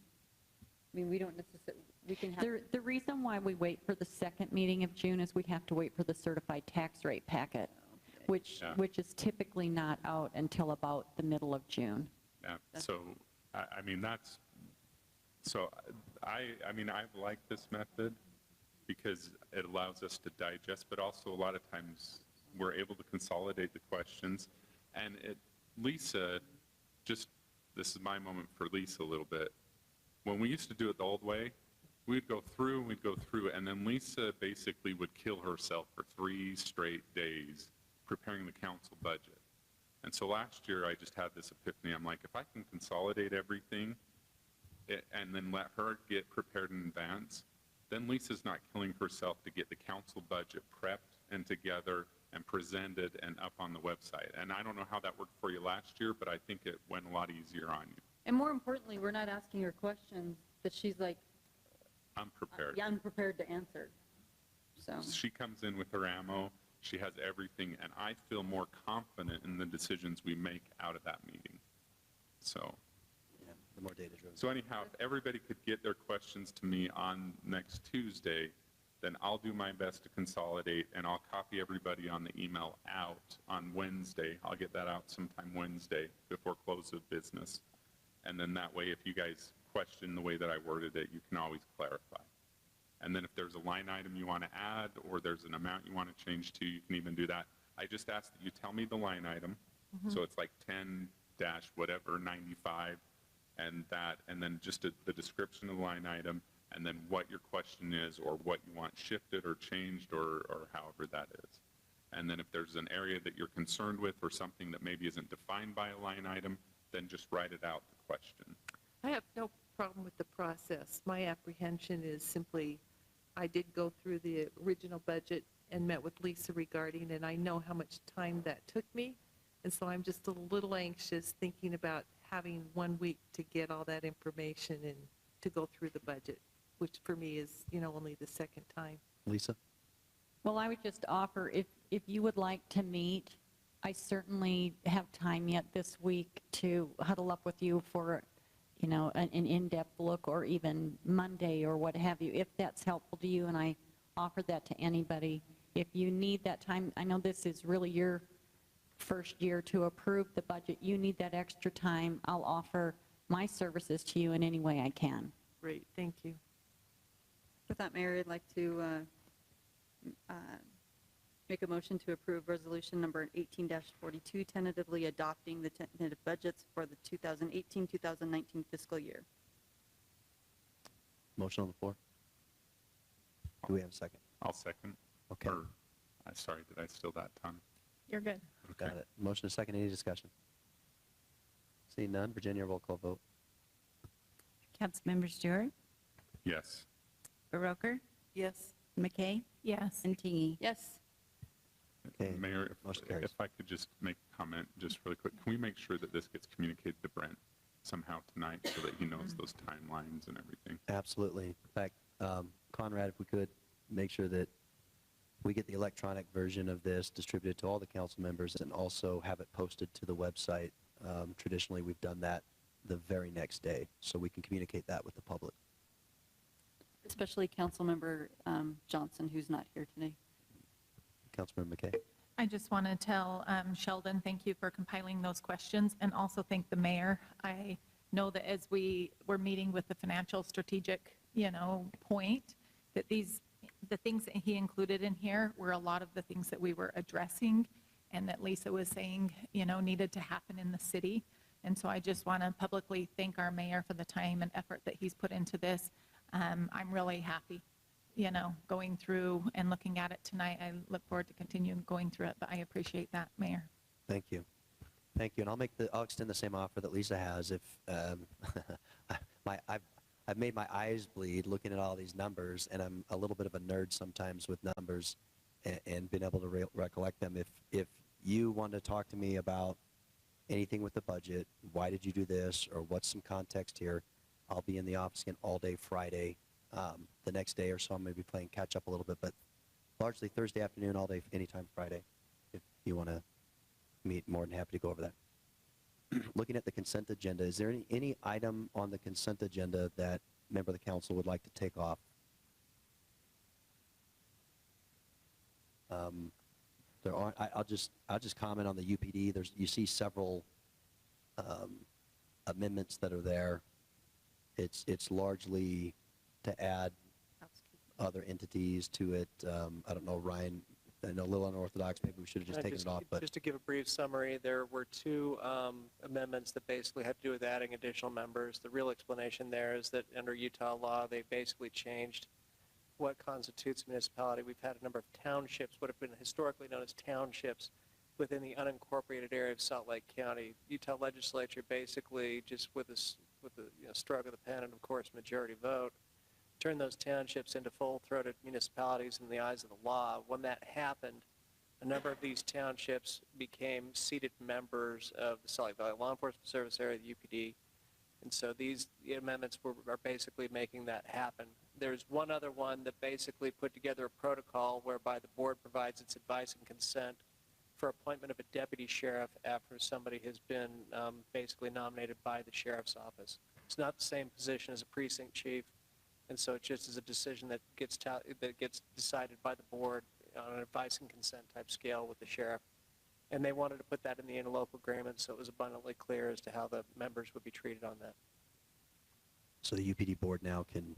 I mean, we don't necessarily, we can have. The reason why we wait for the second meeting of June is we have to wait for the certified tax rate packet, which is typically not out until about the middle of June. Yeah, so, I mean, I like this method because it allows us to digest, but also a lot of times we're able to consolidate the questions. And Lisa, this is my moment for Lisa a little bit. When we used to do it the old way, we'd go through, and then Lisa basically would kill herself for 3 straight days preparing the council budget. And so last year, I just had this epiphany. I'm like, if I can consolidate everything and then let her get prepared in advance, then Lisa's not killing herself to get the council budget prepped and together and presented and up on the website. And I don't know how that worked for you last year, but I think it went a lot easier on you. And more importantly, we're not asking her questions that she's like, I'm prepared. yeah, I'm prepared to answer. So, She comes in with her ammo, she has everything, and I feel more confident in the decisions we make out of that meeting. So, Yeah, the more data-driven. so anyhow, if everybody could get their questions to me on next Tuesday, then I'll do my best to consolidate, and I'll copy everybody on the email out on Wednesday. I'll get that out sometime Wednesday before close of business. And then that way, if you guys question the way that I worded it, you can always clarify. And then if there's a line item you want to add, or there's an amount you want to change to, you can even do that. I just ask that you tell me the line item. So it's like 10 dash whatever, 95, and then just the description of the line item, and then what your question is, or what you want shifted or changed, or however that is. And then if there's an area that you're concerned with, or something that maybe isn't defined by a line item, then just write it out, the question. I have no problem with the process. My apprehension is simply, I did go through the original budget and met with Lisa regarding, and I know how much time that took me. And so I'm just a little anxious thinking about having 1 week to get all that information and to go through the budget, which for me is, only the second time. Lisa? Well, I would just offer, if you would like to meet, I certainly have time yet this week to huddle up with you for, an in-depth look, or even Monday or what have you, if that's helpful to you, and I offer that to anybody. If you need that time, I know this is really your first year to approve the budget, you need that extra time, I'll offer my services to you in any way I can. Great, thank you. with that, Mayor, I'd like to make a motion to approve resolution number 18-42, tentatively adopting the tentative budgets for the 2018-2019 fiscal year. Motion on the floor? Do we have a second? I'll second. Okay. Sorry, did I steal that time? You're good. Got it. Motion is second. Any discussion? Seeing none, Virginia, roll call vote. Councilmember Stewart, Yes. Baroker, Yes. McKay, Yes. and Tingy. Yes. Okay. Mayor, Motion carries. if I could just make a comment just really quick, can we make sure that this gets communicated to Brent somehow tonight so that he knows those timelines and everything? Absolutely. In fact, Conrad, if we could make sure that we get the electronic version of this distributed to all the council members and also have it posted to the website Traditionally, we've done that the very next day, so we can communicate that with the public. Especially Councilmember Johnson, who's not here today. Councilmember McKay. I just want to tell Sheldon, thank you for compiling those questions, and also thank the mayor. I know that as we were meeting with the financial strategic, point, that the things that he included in here were a lot of the things that we were addressing and that Lisa was saying, needed to happen in the city. And so I just want to publicly thank our mayor for the time and effort that he's put into this. I'm really happy, going through and looking at it tonight. I look forward to continuing going through it, but I appreciate that, Mayor. Thank you. Thank you. And I'll extend the same offer that Lisa has. If I've made my eyes bleed looking at all these numbers, and I'm a little bit of a nerd sometimes with numbers and being able to recollect them. If you want to talk to me about anything with the budget, why did you do this, or what's some context here, I'll be in the office again all day Friday. The next day or so, I'm going to be playing catch up a little bit, but largely Thursday afternoon, all day, anytime Friday. If you want to meet, more than happy to go over that. Looking at the consent agenda, is there any item on the consent agenda that member of the council would like to take off? There aren't. I'll just comment on the UPD. You see several amendments that are there. It's largely to add other entities to it. I don't know, Ryan. I know a little unorthodox. Maybe we should have just taken it off. But just to give a brief summary, there were two amendments that basically had to do with adding additional members. The real explanation there is that under Utah law, they basically changed what constitutes a municipality. We've had a number of townships, what have been historically known as townships, within the unincorporated area of Salt Lake County. Utah legislature basically, just with the stroke of the pen and of course majority vote, turned those townships into full-throated municipalities in the eyes of the law. When that happened, a number of these townships became seated members of the Salt Lake Valley Law Enforcement Service area, the UPD, and so these amendments are basically making that happen. There's one other one that basically put together a protocol whereby the board provides its advice and consent for appointment of a deputy sheriff after somebody has been basically nominated by the sheriff's office. It's not the same position as a precinct chief, and so it just is a decision that gets decided by the board on an advice and consent type scale with the sheriff. And they wanted to put that in the interlocal agreement so it was abundantly clear as to how the members would be treated on that. So the UPD board now can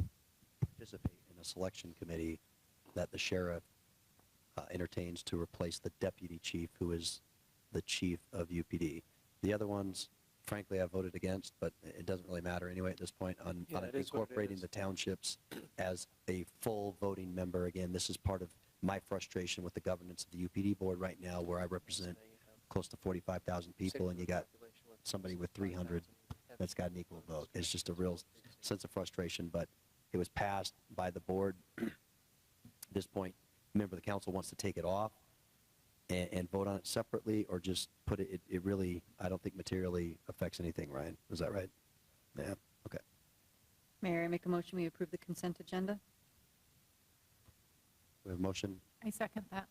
participate in a selection committee that the sheriff entertains to replace the deputy chief, who is the chief of UPD. The other ones, frankly, I voted against, but it doesn't really matter anyway at this point on incorporating the townships as a full voting member. Again, this is part of my frustration with the governance of the UPD board right now, where I represent close to 45,000 people, and you got somebody with 300 that's got an equal vote. It's just a real sense of frustration, but it was passed by the board. At this point, a member of the council wants to take it off and vote on it separately, or just put it, it really, I don't think materially affects anything, Ryan. Is that right? Yeah, okay. Mayor, I make a motion we approve the consent agenda. We have a motion, I second that.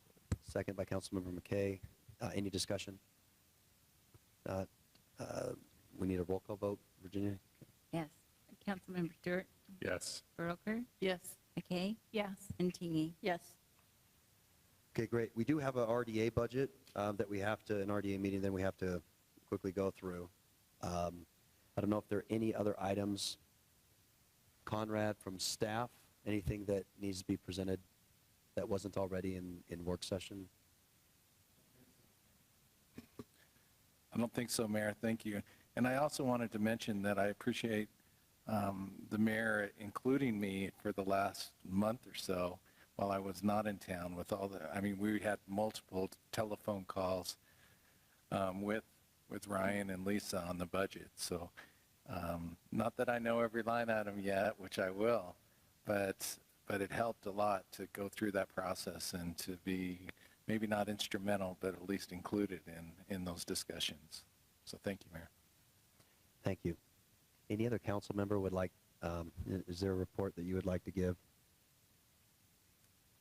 second by Councilmember McKay. Any discussion? We need a roll call vote. Virginia? Yes. Councilmember Stewart? Yes. Baroker? Yes. McKay? Yes. And Teague? Yes. Okay, great. We do have an RDA budget that we have to, an RDA meeting, then we have to quickly go through. I don't know if there are any other items, Conrad, from staff, anything that needs to be presented that wasn't already in work session? I don't think so, Mayor. Thank you. And I also wanted to mention that I appreciate the mayor including me for the last month or so while I was not in town with all the, I mean, we had multiple telephone calls with Ryan and Lisa on the budget. So not that I know every line item yet, which I will, but it helped a lot to go through that process and to be maybe not instrumental, but at least included in those discussions. So thank you, Mayor. Thank you. Any other council member would like, is there a report that you would like to give?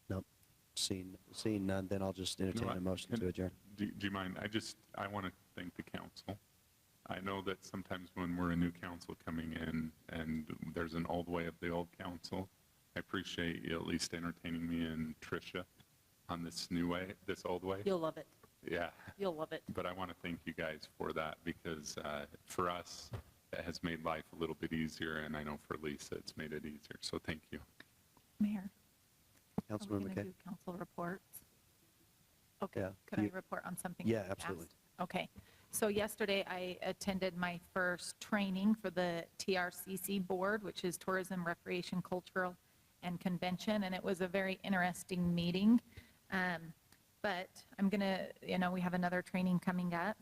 Nope. Seeing none, then I'll just entertain a motion to adjourn. Do you mind? I want to thank the council I know that sometimes when we're a new council coming in and there's an old way of the old council, I appreciate you at least entertaining me and Tricia on this new way, this old way. You'll love it. Yeah. You'll love it. But I want to thank you guys for that because for us, it has made life a little bit easier, and I know for Lisa, it's made it easier. So thank you. Mayor, are we Councilmember going to McKay? do council reports? Okay, Yeah, could I you- report on something? Yeah, we absolutely. passed? Okay, so yesterday I attended my first training for the TRCC board, which is Tourism, Recreation, Cultural, and Convention, and it was a very interesting meeting. But I'm gonna, we have another training coming up,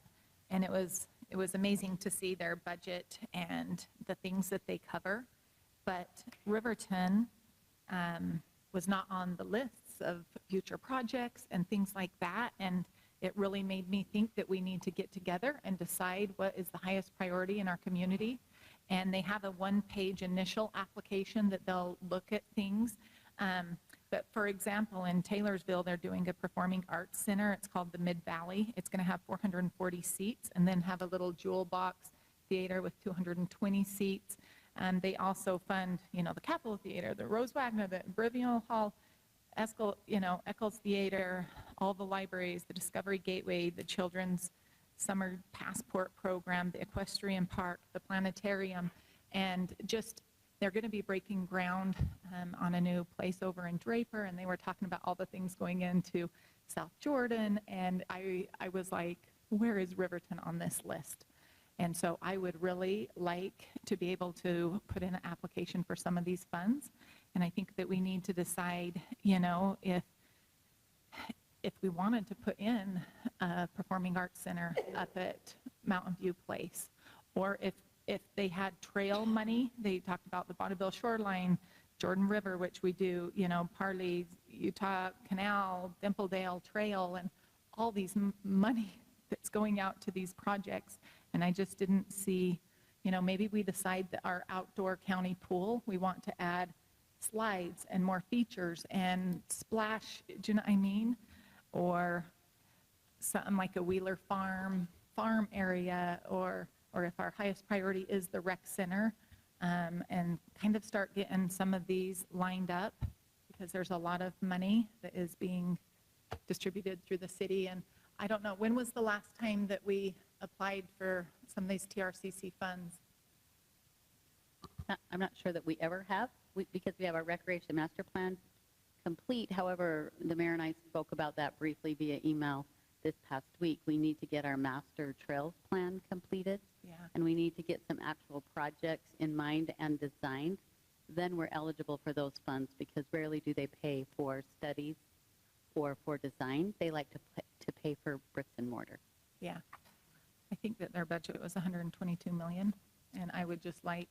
and it was amazing to see their budget and the things that they cover. But Riverton was not on the lists of future projects and things like that, and it really made me think that we need to get together and decide what is the highest priority in our community. And they have a one-page initial application that they'll look at things. But for example, in Taylorsville, they're doing a performing arts center. It's called the Mid-Valley. It's going to have 440 seats and then have a little jewel box theater with 220 seats. They also fund, the Capitol Theater, the Rose Wagner, the Brivial Hall, Eccles Theater, all the libraries, the Discovery Gateway, the Children's Summer Passport Program, the Equestrian Park, the Planetarium, and just they're going to be breaking ground on a new place over in Draper, and they were talking about all the things going into South Jordan, and I was like, where is Riverton on this list? And so I would really like to be able to put in an application for some of these funds, and I think that we need to decide, if we wanted to put in a performing arts center up at Mountain View Place, or if they had trail money. They talked about the Bonneville Shoreline, Jordan River, which we do, Parley, Utah Canal, Dimpledale Trail, and all these money that's going out to these projects. And I just didn't see, maybe we decide that our outdoor county pool, we want to add slides and more features and splash, do you know what I mean? Or something like a Wheeler farm area, or if our highest priority is the rec center, and kind of start getting some of these lined up, because there's a lot of money that is being distributed through the city. And I don't know, when was the last time that we applied for some of these TRCC funds? I'm not sure that we ever have, because we have our recreation master plan complete. However, the mayor and I spoke about that briefly via email this past week. We need to get our master trails plan completed. Yeah. And we need to get some actual projects in mind and designed. Then we're eligible for those funds, because rarely do they pay for studies or for design. They like to pay for bricks and mortar. Yeah. I think that their budget was 122 million, and I would just like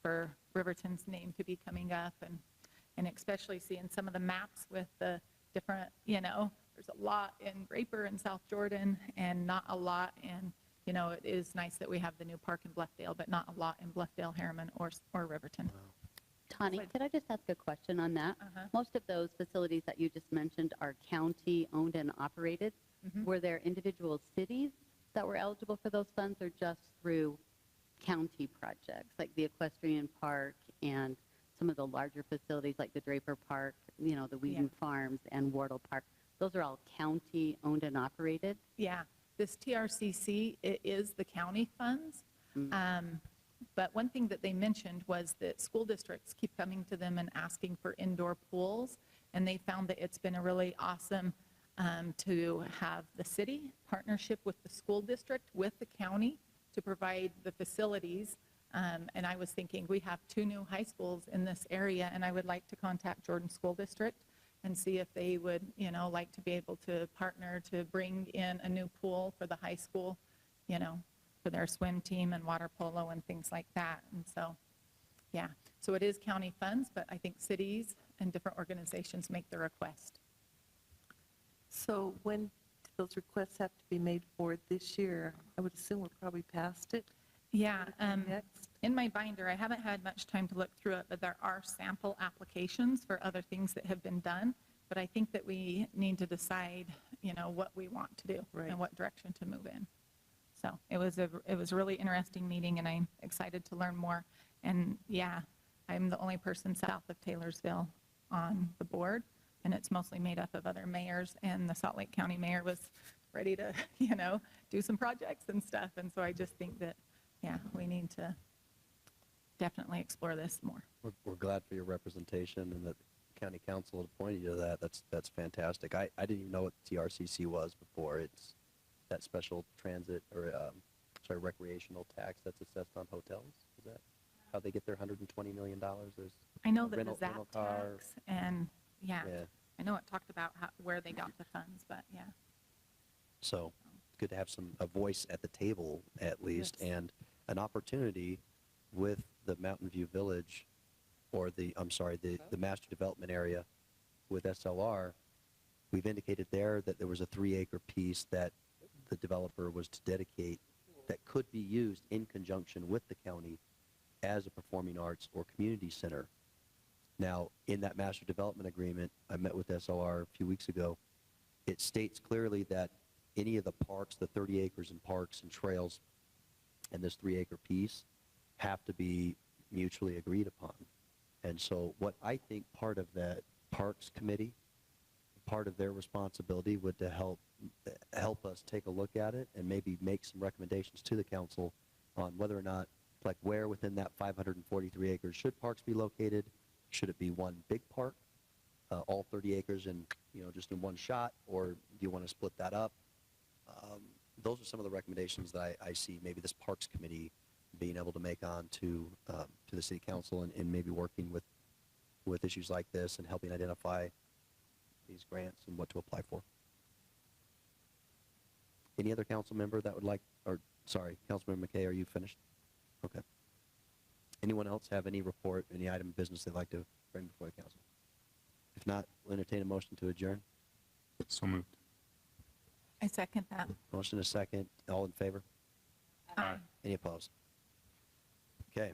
for Riverton's name to be coming up, and especially seeing some of the maps with the different, there's a lot in Draper and South Jordan and not a lot in, it is nice that we have the new park in Bluffdale, but not a lot in Bluffdale, Harriman, or Riverton. Tani, could I just ask a question on that? Most of those facilities that you just mentioned are county-owned and operated. Were there individual cities that were eligible for those funds, or just through county projects, like the Equestrian Park and some of the larger facilities like the Draper Park, the Whedon Farms and Wardle Park? Those are all county-owned and operated? Yeah. This TRCC, it is the county funds. But one thing that they mentioned was that school districts keep coming to them and asking for indoor pools, and they found that it's been a really awesome to have the city partnership with the school district, with the county, to provide the facilities. And I was thinking, we have 2 new high schools in this area, and I would like to contact Jordan School District and see if they would, like to be able to partner to bring in a new pool for the high school, for their swim team and water polo and things like that. And so, yeah, so it is county funds, but I think cities and different organizations make the request. So when do those requests have to be made for this year? I would assume we're probably past it. Yeah, in my binder, I haven't had much time to look through it, but there are sample applications for other things that have been done. But I think that we need to decide, what we want to do and what direction to move in. So it was a really interesting meeting, and I'm excited to learn more. And yeah, I'm the only person south of Taylorsville on the board, and it's mostly made up of other mayors, and the Salt Lake County mayor was ready to, do some projects and stuff. And so I just think that, yeah, we need to definitely explore this more. We're glad for your representation and that county council had appointed you to that. That's fantastic. I didn't even know what TRCC was before. It's that special transit or, recreational tax that's assessed on hotels. Is that how they get their $120 million? There's I know a that the ZAP car. tax, and yeah, Yeah. I know it talked about where they got the funds, but yeah. So it's good to have a voice at the table at least, Yes. and an opportunity with the Mountain View Village, or the master development area with SLR. We've indicated there that there was a 3-acre piece that the developer was to dedicate that could be used in conjunction with the county as a performing arts or community center. Now, in that master development agreement, I met with SLR a few weeks ago, it states clearly that any of the parks, the 30 acres in parks and trails, and this 3-acre piece have to be mutually agreed upon. And so what I think part of that Parks Committee, part of their responsibility would to help us take a look at it and maybe make some recommendations to the council on whether or not, like where within that 543 acres should parks be located? Should it be one big park, all 30 acres in, just in one shot, or do you want to split that up? Those are some of the recommendations that I see maybe this Parks Committee being able to make on to the city council, and maybe working with issues like this and helping identify these grants and what to apply for. Any other council member that would like, Councilmember McKay, are you finished? Okay. Anyone else have any report, any item of business they'd like to bring before the council? If not, we'll entertain a motion to adjourn. So moved. I second that. Motion is second. All in favor? Aye. Any opposed? Okay.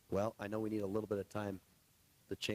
Well, I know we need a little bit of time to change.